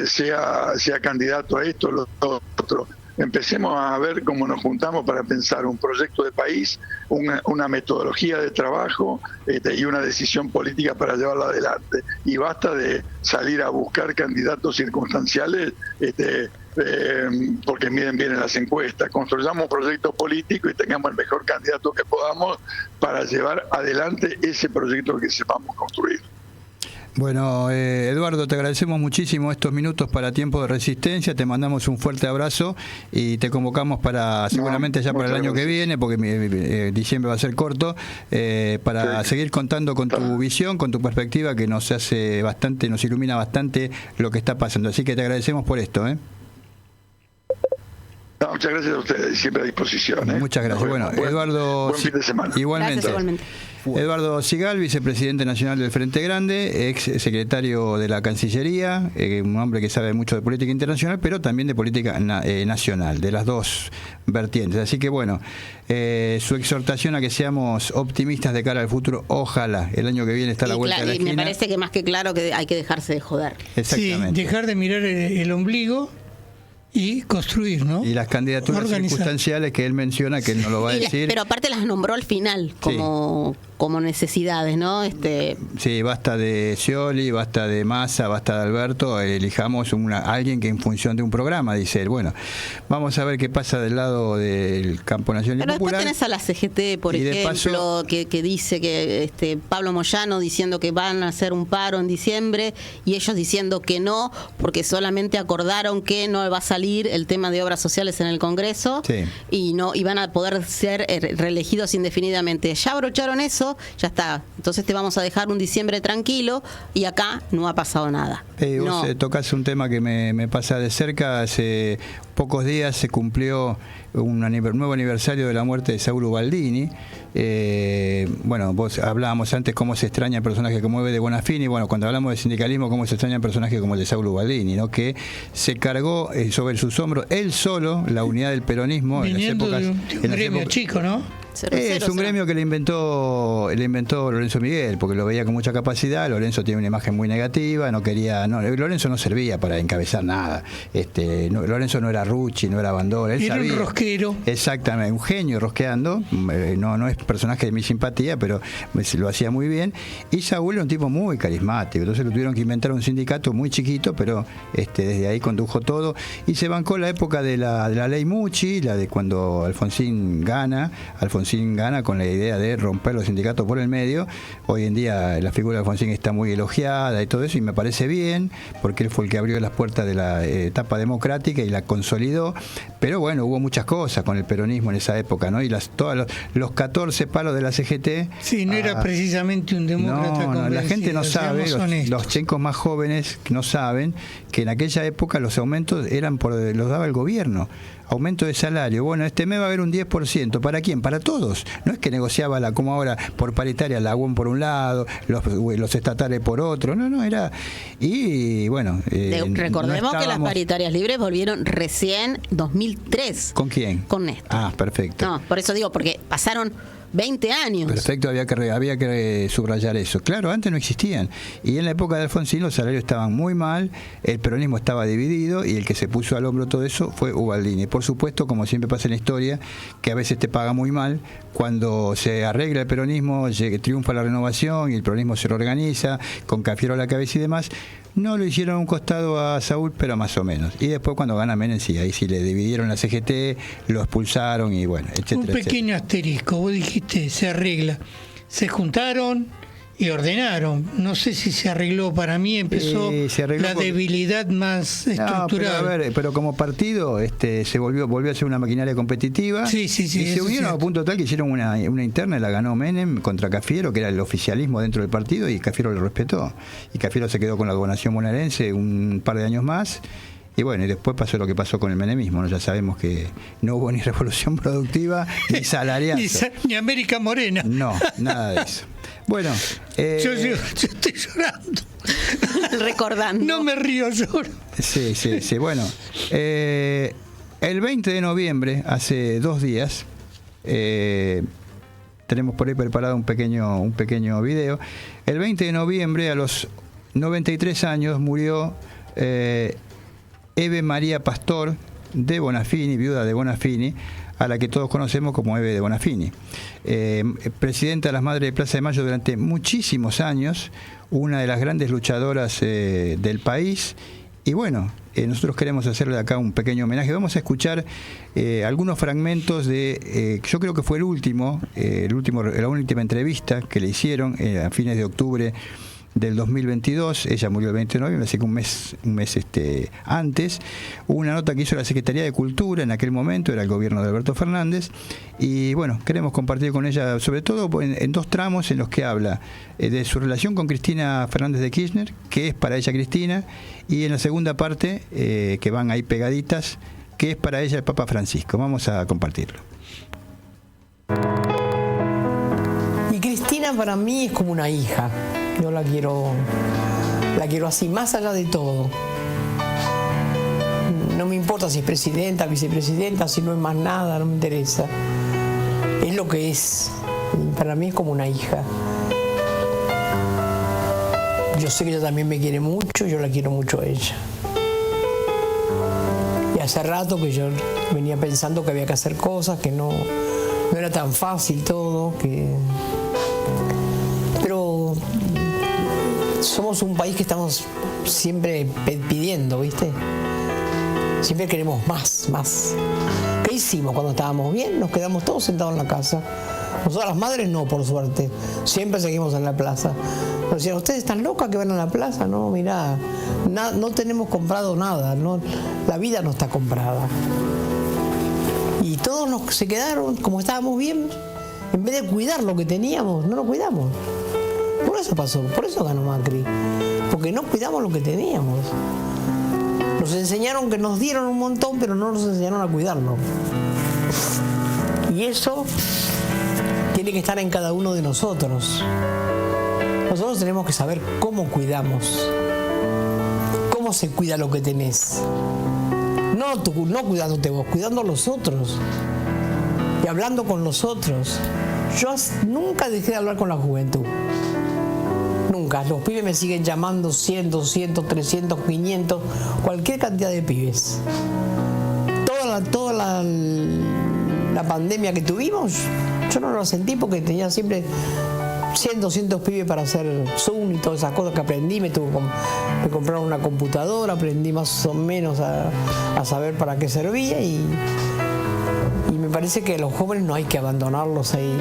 sea candidato a esto o lo otro. Empecemos a ver cómo nos juntamos para pensar un proyecto de país, una metodología de trabajo y una decisión política para llevarla adelante. Y basta de salir a buscar candidatos circunstanciales porque miden bien en las encuestas. Construyamos un proyecto político y tengamos el mejor candidato que podamos para llevar adelante ese proyecto que sepamos construir. Bueno, Eduardo, te agradecemos muchísimo estos minutos para Tiempo de Resistencia, te mandamos un fuerte abrazo y te convocamos para seguramente ya para el año que viene, porque diciembre va a ser corto, para seguir contando con tu visión, con tu perspectiva, que nos hace bastante, nos ilumina bastante lo que está pasando. Así que te agradecemos por esto. No, muchas gracias a ustedes, siempre a disposición. Muchas gracias. Bueno, Eduardo, buen fin de semana. Igualmente. Eduardo Sigal, vicepresidente nacional del Frente Grande, ex secretario de la Cancillería, un hombre que sabe mucho de política internacional, pero también de política nacional, de las dos vertientes. Así que bueno, su exhortación a que seamos optimistas de cara al futuro, ojalá el año que viene está a la vuelta de la esquina. Y me parece que más que claro que hay que dejarse de joder. Exactamente. Sí, dejar de mirar el ombligo y construir, ¿no? Y las candidaturas circunstanciales que él menciona, que él no lo va a decir. Pero aparte las nombró al final como necesidades, ¿no? Sí, basta de Scioli, basta de Massa, basta de Alberto, elijamos alguien que en función de un programa, dice él. Bueno, vamos a ver qué pasa del lado del campo nacional y popular. Pero después tenés a la CGT, por ejemplo, que dice que Pablo Moyano diciendo que van a hacer un paro en diciembre y ellos diciendo que no, porque solamente acordaron que no va a salir el tema de obras sociales en el Congreso y van a poder ser reelegidos indefinidamente. Ya abrocharon eso, ya está. Entonces te vamos a dejar un diciembre tranquilo y acá no ha pasado nada. Vos tocás un tema que me pasa de cerca. Hace pocos días se cumplió un nuevo aniversario de la muerte de Saúl Ubaldini. Bueno, vos hablábamos antes cómo se extraña el personaje como Eve de Bonafini. Bueno, cuando hablamos de sindicalismo, cómo se extraña el personaje como el de Saúl Ubaldini, ¿no? Que se cargó sobre sus hombros él solo la unidad del peronismo. Viniendo en las épocas, de un gremio chico, ¿no? Es un gremio que le inventó Lorenzo Miguel, porque lo veía con mucha capacidad. Lorenzo tiene una imagen muy negativa, Lorenzo no servía para encabezar nada. Lorenzo no era Rucci, no era Bandol, él sabía. Un rosquero. Exactamente, un genio rosqueando. No es personaje de mi simpatía, pero lo hacía muy bien. Y Saúl era un tipo muy carismático, entonces lo tuvieron que inventar un sindicato muy chiquito, pero desde ahí condujo todo. Y se bancó la época de la ley Mucci, la de cuando Alfonsín gana con la idea de romper los sindicatos por el medio. Hoy en día la figura de Alfonsín está muy elogiada y todo eso, y me parece bien, porque él fue el que abrió las puertas de la etapa democrática y la consolidó. Pero bueno, hubo muchas cosas con el peronismo en esa época, ¿no? Y todos los 14 palos de la CGT. Sí, no era precisamente un demócrata convencido. La gente no sabe, los chencos más jóvenes no saben que en aquella época los aumentos los daba el gobierno. Aumento de salario. Bueno, este mes va a haber un 10%. ¿Para quién? Para todos. No es que negociaba como ahora por paritaria, la UOM por un lado, los estatales por otro. No, era... Y bueno... recordemos que las paritarias libres volvieron recién 2003. ¿Con quién? Con Néstor. Ah, perfecto. No, por eso digo, porque pasaron 20 años. Perfecto, había que subrayar eso. Claro, antes no existían. Y en la época de Alfonsín los salarios estaban muy mal, el peronismo estaba dividido y el que se puso al hombro todo eso fue Ubaldini. Por supuesto, como siempre pasa en la historia, que a veces te paga muy mal. Cuando se arregla el peronismo, triunfa la renovación y el peronismo se reorganiza, con Cafiero a la cabeza y demás. No lo hicieron a un costado a Saúl, pero más o menos. Y después cuando gana Menem, sí, ahí sí le dividieron la CGT, lo expulsaron y bueno, etcétera. Un pequeño asterisco, vos dijiste, se arregla. Se juntaron y ordenaron. No sé si se arregló, para mí empezó la debilidad más estructural. Pero como partido se volvió a ser una maquinaria competitiva. Sí, y se unieron a punto tal que hicieron una interna y la ganó Menem contra Cafiero, que era el oficialismo dentro del partido, y Cafiero lo respetó. Y Cafiero se quedó con la gobernación bonaerense un par de años más. Y bueno, y después pasó lo que pasó con el menemismo, ¿no? Ya sabemos que no hubo ni revolución productiva, ni salariazo. Ni América Morena. No, nada de eso. Bueno, yo estoy llorando. Recordando. No me río, lloro. Sí. Bueno, el 20 de noviembre, hace 2 días, tenemos por ahí preparado un pequeño video. El 20 de noviembre, a los 93 años, murió Eve María Pastor de Bonafini, viuda de Bonafini, a la que todos conocemos como Eve de Bonafini. Presidenta de las Madres de Plaza de Mayo durante muchísimos años, una de las grandes luchadoras del país. Y bueno, nosotros queremos hacerle acá un pequeño homenaje. Vamos a escuchar algunos fragmentos de, yo creo que fue la última entrevista que le hicieron a fines de octubre del 2022, ella murió el 20 de noviembre, así que un mes antes. Hubo una nota que hizo la Secretaría de Cultura en aquel momento, era el gobierno de Alberto Fernández, y bueno, queremos compartir con ella, sobre todo en 2 tramos en los que habla de su relación con Cristina Fernández de Kirchner, que es para ella Cristina, y en la segunda parte, que van ahí pegaditas, que es para ella el Papa Francisco. Vamos a compartirlo. Y Cristina para mí es como una hija. Yo la quiero así, más allá de todo. No me importa si es presidenta, vicepresidenta, si no es más nada, no me interesa. Es lo que es. Y para mí es como una hija. Yo sé que ella también me quiere mucho, yo la quiero mucho a ella. Y hace rato que yo venía pensando que había que hacer cosas, que no era tan fácil todo, pero somos un país que estamos siempre pidiendo, ¿viste? Siempre queremos más. ¿Qué hicimos cuando estábamos bien? Nos quedamos todos sentados en la casa. Nosotros las madres no, por suerte. Siempre seguimos en la plaza. Pero decían, ¿ustedes están locas que van a la plaza? No, mirá, no tenemos comprado nada. No, la vida no está comprada. Y todos se quedaron, como estábamos bien, en vez de cuidar lo que teníamos, no lo cuidamos. Por eso pasó, por eso ganó Macri. Porque no cuidamos lo que teníamos. Nos enseñaron que nos dieron un montón, pero no nos enseñaron a cuidarlo. Y eso tiene que estar en cada uno de nosotros. Nosotros tenemos que saber cómo cuidamos. Cómo se cuida lo que tenés. No cuidándote vos, cuidando a los otros. Y hablando con los otros. Yo nunca dejé de hablar con la juventud. Nunca. Los pibes me siguen llamando 100, 200, 300, 500, cualquier cantidad de pibes. Toda la pandemia que tuvimos, yo no lo sentí porque tenía siempre 100, 200 pibes para hacer Zoom y todas esas cosas que aprendí. Me compraron una computadora, aprendí más o menos a saber para qué servía y me parece que a los jóvenes no hay que abandonarlos ahí.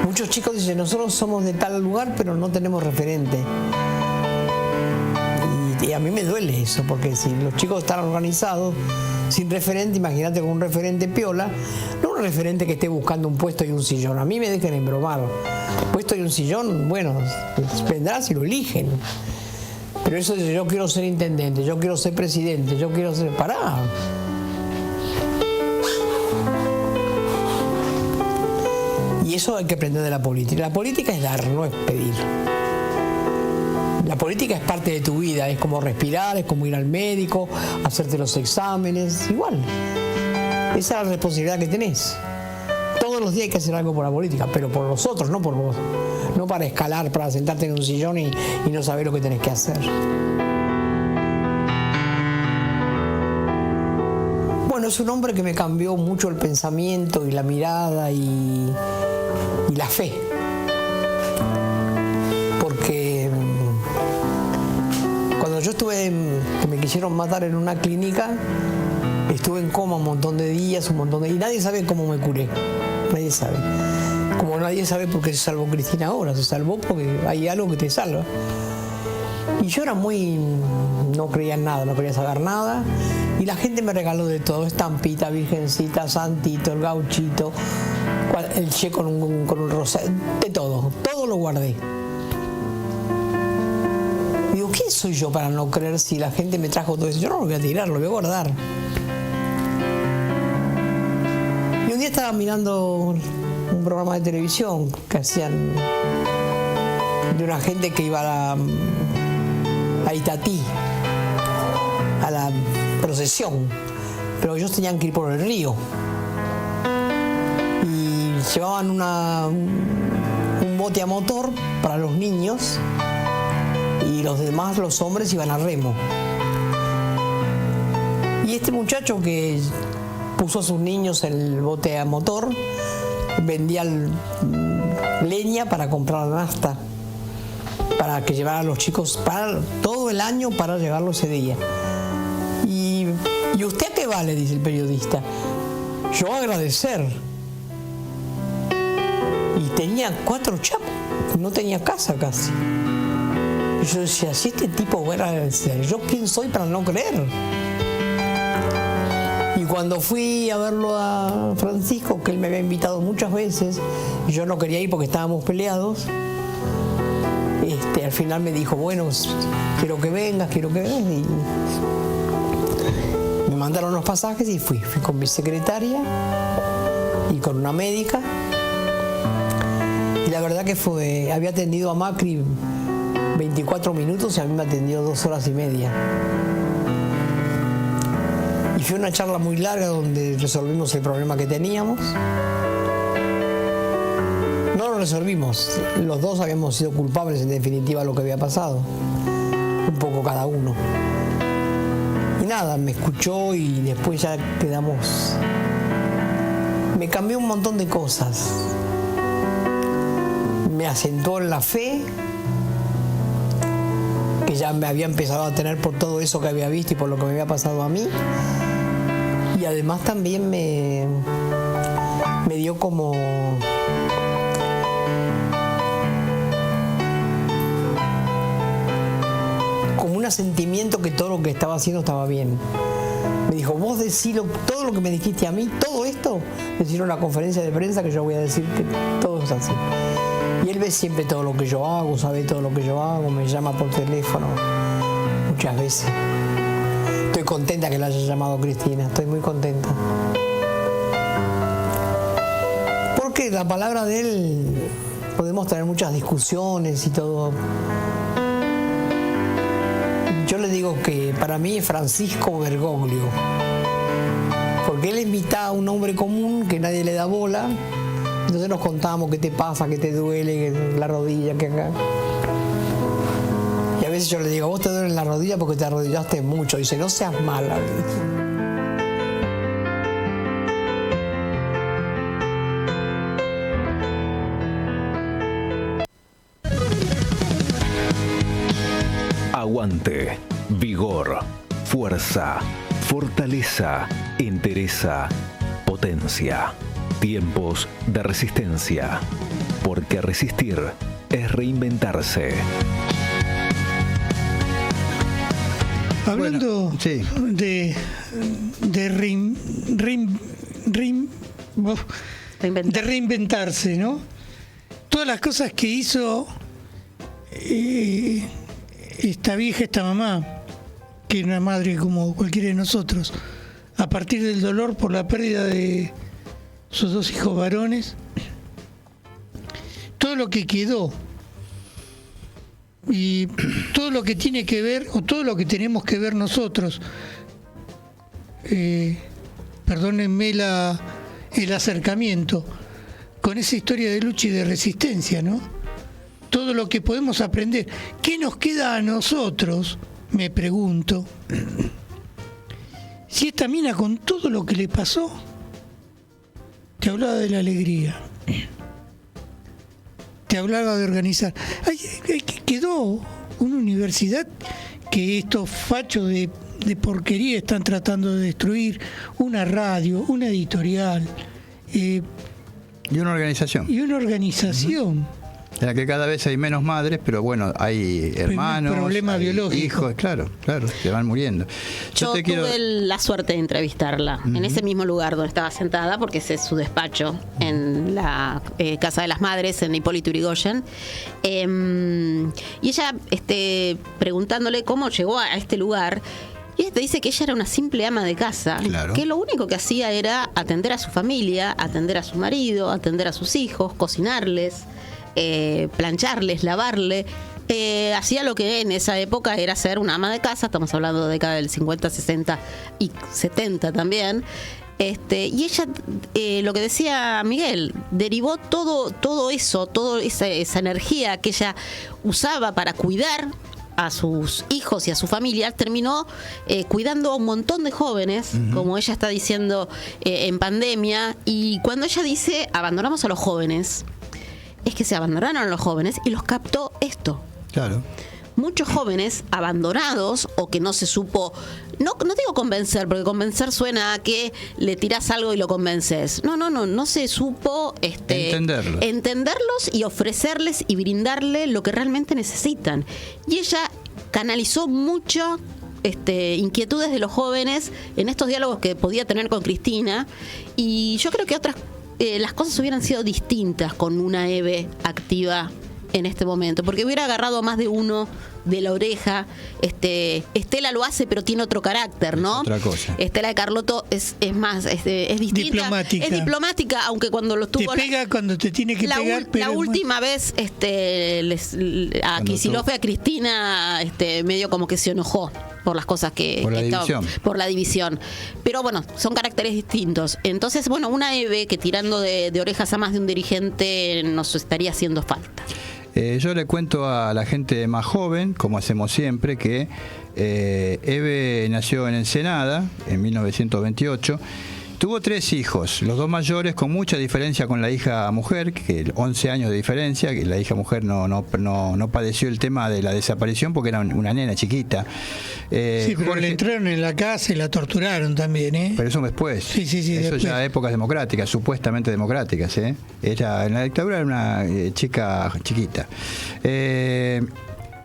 Muchos chicos dicen, nosotros somos de tal lugar pero no tenemos referente. Y a mí me duele eso, porque si los chicos están organizados sin referente, imagínate con un referente piola, no un referente que esté buscando un puesto y un sillón. A mí me dejan embromar. Puesto y un sillón, bueno, vendrá si lo eligen. Pero eso dice, yo quiero ser intendente, yo quiero ser presidente, yo quiero ser... Pará. Y eso hay que aprender de la política. La política es dar, no es pedir. La política es parte de tu vida, es como respirar, es como ir al médico, hacerte los exámenes, igual. Esa es la responsabilidad que tenés. Todos todos los días hay que hacer algo por la política, pero por los otros, no por vos. No para escalar, para sentarte en un sillón y no saber lo que tenés que hacer. Bueno, es un hombre que me cambió mucho el pensamiento y la mirada y la fe. Porque cuando yo estuve, que me quisieron matar en una clínica, estuve en coma un montón de días, y nadie sabe cómo me curé. Nadie sabe. Como nadie sabe por qué se salvó Cristina ahora. Se salvó porque hay algo que te salva. Y yo era no creía en nada, no quería saber nada. Y la gente me regaló de todo: estampita, virgencita, santito, el gauchito, el che con un rosario, de todo. Todo lo guardé. Digo, ¿quién soy yo para no creer si la gente me trajo todo eso? Yo no lo voy a tirar, lo voy a guardar. Y un día estaba mirando un programa de televisión que hacían de una gente que iba a Itatí, a la procesión, pero ellos tenían que ir por el río y llevaban un bote a motor para los niños y los demás, los hombres, iban a remo. Y este muchacho que puso a sus niños en el bote a motor vendía leña para comprar la nafta, para que llevaran a los chicos para todo el año, para llevarlo ese día. ¿Y usted a qué vale?, dice el periodista. Yo agradecer. Y tenía 4 chapos, no tenía casa casi. Y yo decía, si este tipo va a agradecer, ¿yo quién soy para no creer? Y cuando fui a verlo a Francisco, que él me había invitado muchas veces, y yo no quería ir porque estábamos peleados, al final me dijo, bueno, quiero que vengas, y me mandaron los pasajes y fui con mi secretaria y con una médica. Y la verdad que había atendido a Macri 24 minutos y a mí me atendió 2 horas y media. Y fue una charla muy larga donde resolvimos el problema que teníamos. No lo resolvimos, los dos habíamos sido culpables en definitiva de lo que había pasado, un poco cada uno. Y nada, me escuchó y después ya quedamos. Me cambió un montón de cosas. Me asentó en la fe, que ya me había empezado a tener por todo eso que había visto y por lo que me había pasado a mí. Y además también me dio como un asentimiento que todo lo que estaba haciendo estaba bien. Me dijo, vos decilo, todo lo que me dijiste a mí, todo esto, decir en una conferencia de prensa que yo voy a decir que todo es así. Y él ve siempre todo lo que yo hago, sabe todo lo que yo hago, me llama por teléfono muchas veces. Estoy contenta que la haya llamado Cristina, estoy muy contenta. Porque la palabra de él, podemos tener muchas discusiones y todo. Yo le digo que para mí es Francisco Bergoglio, porque él invita a un hombre común que nadie le da bola, entonces nos contamos qué te pasa, qué te duele, la rodilla, que acá. Y a veces yo le digo, vos te duele la rodilla porque te arrodillaste mucho. Dice, no seas mala. Aguante, vigor, fuerza, fortaleza, entereza, potencia. Tiempos de resistencia. Porque resistir es reinventarse. Hablando sí. de reinventarse, ¿no? Todas las cosas que hizo esta mamá, que es una madre como cualquiera de nosotros, a partir del dolor por la pérdida de sus 2 hijos varones, todo lo que quedó y todo lo que tiene que ver, o todo lo que tenemos que ver nosotros, perdónenme el acercamiento, con esa historia de lucha y de resistencia, ¿no? Todo lo que podemos aprender. ¿Qué nos queda a nosotros? Me pregunto. Si esta mina, con todo lo que le pasó, te hablaba de la alegría, te hablaba de organizar. Quedó una universidad que estos fachos de porquería están tratando de destruir, una radio, una editorial. Y una organización. En la que cada vez hay menos madres, pero bueno, hay hermanos, problema hay biológico. hijos, claro, se van muriendo. Yo tuve la suerte de entrevistarla en ese mismo lugar donde estaba sentada, porque ese es su despacho, en la Casa de las Madres, en Hipólito Yrigoyen. Y ella, preguntándole cómo llegó a este lugar, y ella te dice que ella era una simple ama de casa, claro, que lo único que hacía era atender a su familia, atender a su marido, atender a sus hijos, cocinarles, plancharles, lavarle. Hacía lo que en esa época era ser una ama de casa. Estamos hablando de década del 50, 60 y 70 también. Y ella, lo que decía Miguel, derivó todo eso, toda esa energía que ella usaba para cuidar a sus hijos y a su familia, terminó cuidando a un montón de jóvenes, como ella está diciendo, en pandemia. Y cuando ella dice abandonamos a los jóvenes, es que se abandonaron a los jóvenes y los captó esto. Claro. Muchos jóvenes abandonados, o que no se supo, no digo convencer, porque convencer suena a que le tirás algo y lo convences. No se supo entenderlos y ofrecerles y brindarle lo que realmente necesitan. Y ella canalizó mucho inquietudes de los jóvenes en estos diálogos que podía tener con Cristina, y yo creo que las cosas hubieran sido distintas con una Eve activa en este momento, porque hubiera agarrado más de uno de la oreja. Estela lo hace, pero tiene otro carácter, ¿no? Es otra cosa. Estela de Carlotto es más, es distinta. Es diplomática, aunque cuando lo tuvo... Te pega cuando te tiene que pegar, pero... La última vez, a Kicillof y a Cristina, medio como que se enojó por las cosas por la división. Pero bueno, son caracteres distintos. Entonces, bueno, una Eve que tirando de orejas a más de un dirigente nos estaría haciendo falta. Yo le cuento a la gente más joven, como hacemos siempre, que Eve nació en Ensenada en 1928. Tuvo 3 hijos, los 2 mayores con mucha diferencia con la hija mujer, que 11 años de diferencia, que la hija mujer no padeció el tema de la desaparición porque era una nena chiquita. Sí, pero le entraron en la casa y la torturaron también, ¿eh? Pero eso después. Sí, eso después. Ya épocas democráticas, supuestamente democráticas, ¿eh? En la dictadura era una chica chiquita.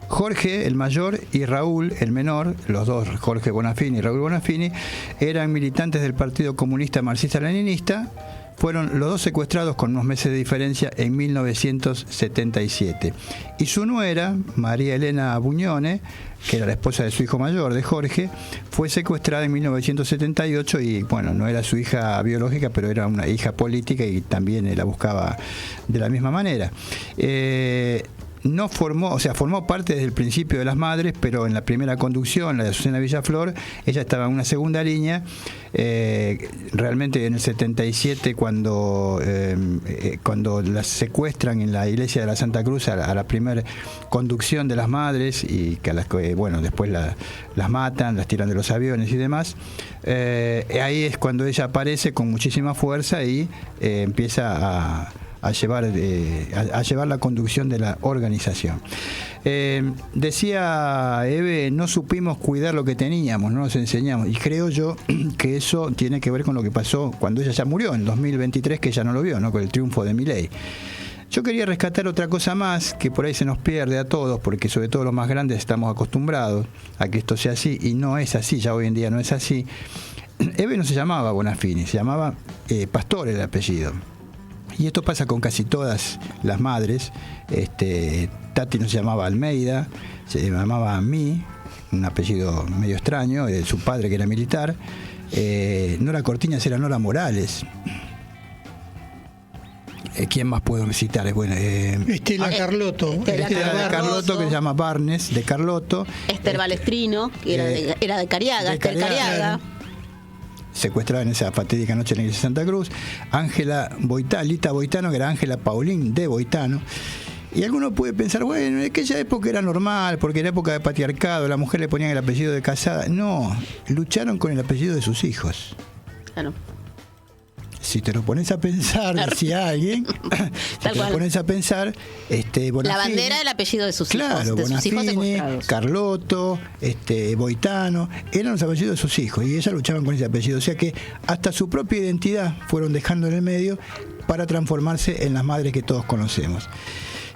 Jorge, el mayor, y Raúl, el menor, los dos, Jorge Bonafini y Raúl Bonafini, eran militantes del Partido Comunista Marxista-Leninista. Fueron los dos secuestrados con unos meses de diferencia en 1977. Y su nuera, María Elena Buñone, que era la esposa de su hijo mayor, de Jorge, fue secuestrada en 1978 y, bueno, no era su hija biológica, pero era una hija política y también la buscaba de la misma manera. Formó parte desde el principio de las madres, pero en la primera conducción, la de Azucena Villaflor, ella estaba en una segunda línea. Realmente en el 77, cuando las secuestran en la iglesia de la Santa Cruz a la primera conducción de las madres, y que después las matan, las tiran de los aviones y demás, ahí es cuando ella aparece con muchísima fuerza y empieza a llevar la conducción de la organización. Decía Eve, no supimos cuidar lo que teníamos, no nos enseñamos, y creo yo que eso tiene que ver con lo que pasó cuando ella ya murió en 2023, que ella no lo vio, ¿no? Con el triunfo de Milei. Yo quería rescatar otra cosa más que por ahí se nos pierde a todos, porque sobre todo los más grandes estamos acostumbrados a que esto sea así, y no es así, ya hoy en día no es así. Eve no se llamaba Bonafini, se llamaba Pastor el apellido. Y esto pasa con casi todas las madres. Tati no se llamaba Almeida, se llamaba Mí, un apellido medio extraño, de su padre que era militar. Nora Cortiñas era Nora Morales. ¿Quién más puedo citar? Bueno, Estela Carlotto. Estela de Carlotto, que se llama Barnes, de Carlotto. Esther Balestrino, que era de Cariaga, Esther Cariaga. secuestrada en esa fatídica noche en la iglesia de Santa Cruz, Ángela Boitano, Lita Boitano, que era Ángela Paulín de Boitano. Y alguno puede pensar, bueno, en aquella época era normal, porque era época de patriarcado, la mujer le ponían el apellido de casada. No, lucharon con el apellido de sus hijos. Claro. Si te lo pones a pensar, decía alguien, si te lo pones a pensar, Bonafini, la bandera del apellido de sus hijos, claro, de sus hijos Bonafini, secuestrados. Carlotto, Boitano, eran los apellidos de sus hijos y ellas luchaban con ese apellido. O sea que hasta su propia identidad fueron dejando en el medio para transformarse en las madres que todos conocemos.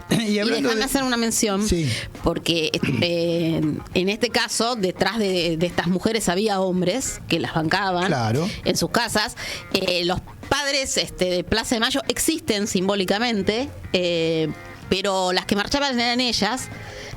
Y déjame hacer una mención, sí, porque en este caso, detrás de estas mujeres había hombres que las bancaban, claro, en sus casas. Los padres de Plaza de Mayo existen simbólicamente, pero las que marchaban eran ellas.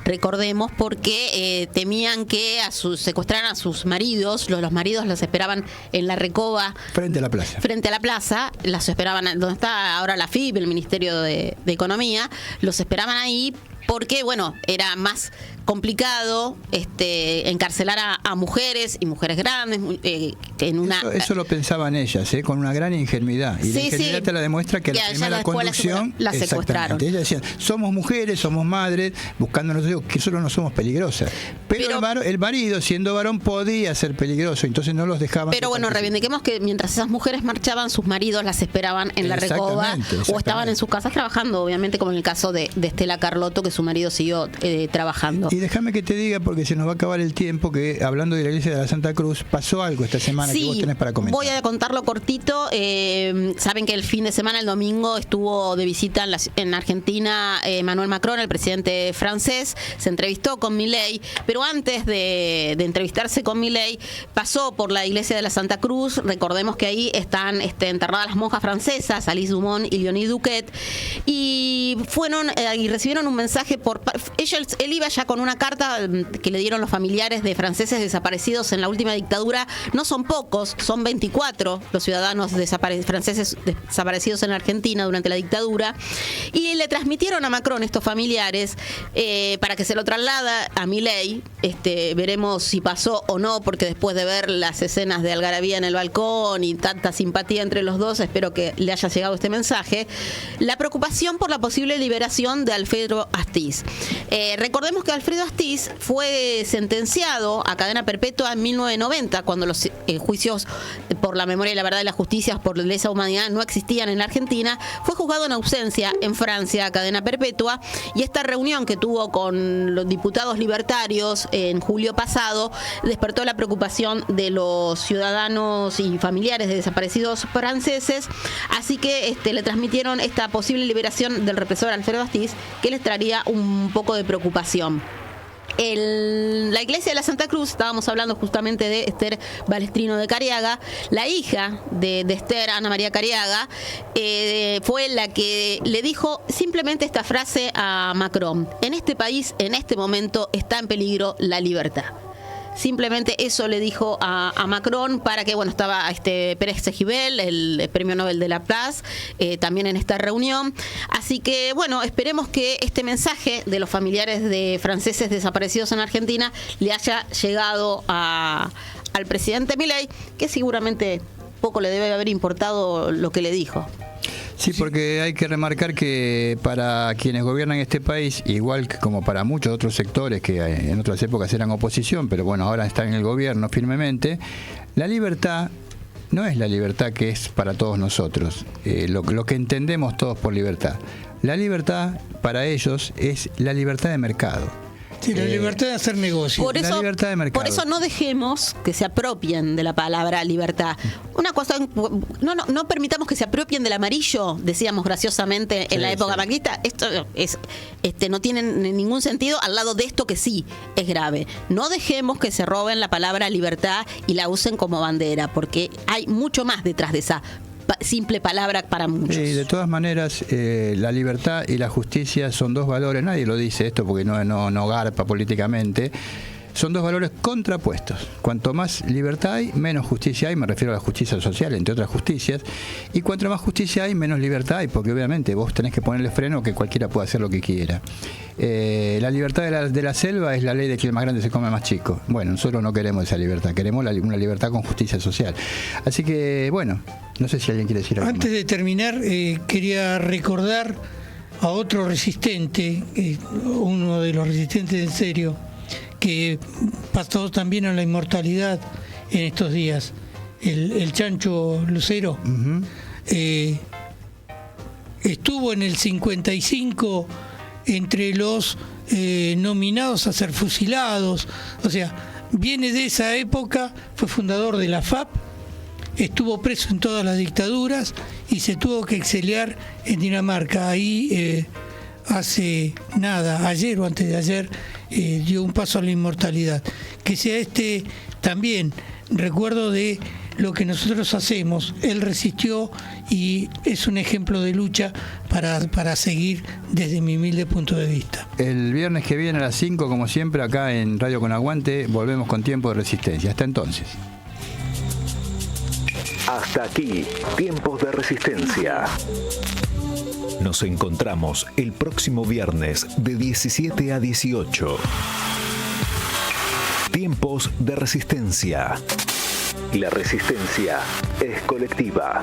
Recordemos, porque temían que secuestraran a sus maridos. Los maridos los esperaban en la Recoba, frente a la plaza, las esperaban donde está ahora la FIP, el Ministerio de Economía. Los esperaban ahí porque, bueno, era más complicado encarcelar a mujeres y mujeres grandes en una... Eso lo pensaban ellas, con una gran ingenuidad. Y la ingenuidad te la demuestra que la primera conducción la secuestraron. Ellas decían, somos mujeres, somos madres, buscando nosotros, que solo no somos peligrosas. Pero el marido, siendo varón, podía ser peligroso, entonces no los dejaban. Pero bueno, reivindiquemos que mientras esas mujeres marchaban, sus maridos las esperaban en la Recoba o estaban en sus casas trabajando, obviamente, como en el caso de Estela Carlotto, que su marido siguió trabajando. Y déjame que te diga, porque se nos va a acabar el tiempo, que hablando de la iglesia de la Santa Cruz, pasó algo esta semana que vos tenés para comentar. Voy a contarlo cortito. Saben que el fin de semana, el domingo, estuvo de visita en Argentina Emmanuel Macron, el presidente francés. Se entrevistó con Milei, pero antes de entrevistarse con Milei, pasó por la iglesia de la Santa Cruz. Recordemos que ahí están enterradas las monjas francesas, Alice Dumont y Leonie Duquet, y fueron y recibieron un mensaje él iba ya con una carta que le dieron los familiares de franceses desaparecidos en la última dictadura. No son pocos, son 24 los ciudadanos franceses desaparecidos en la Argentina durante la dictadura, y le transmitieron a Macron estos familiares para que se lo traslada a Milei. Veremos si pasó o no, porque después de ver las escenas de algarabía en el balcón y tanta simpatía entre los dos, espero que le haya llegado este mensaje. La preocupación por la posible liberación de Alfredo Astiz. Recordemos que Alfredo Astiz fue sentenciado a cadena perpetua en 1990, cuando los juicios por la memoria y la verdad y la justicia por lesa humanidad no existían en la Argentina. Fue juzgado en ausencia en Francia a cadena perpetua, y esta reunión que tuvo con los diputados libertarios en julio pasado despertó la preocupación de los ciudadanos y familiares de desaparecidos franceses, así que le transmitieron esta posible liberación del represor Alfredo Astiz, que les traería un poco de preocupación. La iglesia de la Santa Cruz, estábamos hablando justamente de Esther Balestrino de Cariaga, la hija de Esther, Ana María Cariaga, fue la que le dijo simplemente esta frase a Macron: en este país, en este momento, está en peligro la libertad. Simplemente eso le dijo a Macron, para que, bueno, estaba Pérez Cejibel, el Premio Nobel de la Paz, también en esta reunión. Así que, bueno, esperemos que este mensaje de los familiares de franceses desaparecidos en Argentina le haya llegado al presidente Milei, que seguramente poco le debe haber importado lo que le dijo. Sí, porque hay que remarcar que para quienes gobiernan este país, igual que como para muchos otros sectores que en otras épocas eran oposición, pero bueno, ahora están en el gobierno firmemente, la libertad no es la libertad que es para todos nosotros, lo que entendemos todos por libertad. La libertad para ellos es la libertad de mercado. Sí, la libertad de hacer negocio. Por eso, la libertad de mercado. Por eso no dejemos que se apropien de la palabra libertad. Una cosa, no permitamos que se apropien del amarillo, decíamos graciosamente en la época macrista. Esto es, no tiene ningún sentido al lado de esto que sí es grave. No dejemos que se roben la palabra libertad y la usen como bandera, porque hay mucho más detrás de esa simple palabra para muchos. De todas maneras, la libertad y la justicia son dos valores. Nadie lo dice esto porque no garpa políticamente, Son dos valores contrapuestos. Cuanto más libertad hay, menos justicia hay, me refiero a la justicia social, entre otras justicias, y cuanto más justicia hay, menos libertad hay, porque obviamente vos tenés que ponerle freno que cualquiera pueda hacer lo que quiera. La libertad de la selva es la ley de que el más grande se come al más chico. Bueno, nosotros no queremos esa libertad, queremos una libertad con justicia social. Así que, bueno, no sé si alguien quiere decir algo. Antes de terminar, quería recordar a otro resistente, uno de los resistentes en serio, que pasó también a la inmortalidad en estos días, el Chancho Lucero. Uh-huh. Estuvo en el 55 entre los nominados a ser fusilados, o sea, viene de esa época, fue fundador de la FAP, estuvo preso en todas las dictaduras y se tuvo que exiliar en Dinamarca. Ahí hace nada, ayer o antes de ayer, dio un paso a la inmortalidad. Que sea este también recuerdo de lo que nosotros hacemos. Él resistió y es un ejemplo de lucha para seguir desde mi humilde punto de vista. El viernes que viene a las 5, como siempre, acá en Radio Con Aguante, volvemos con Tiempo de Resistencia. Hasta entonces. Hasta aquí, Tiempos de Resistencia. Nos encontramos el próximo viernes de 17 a 18. Tiempos de Resistencia. La resistencia es colectiva.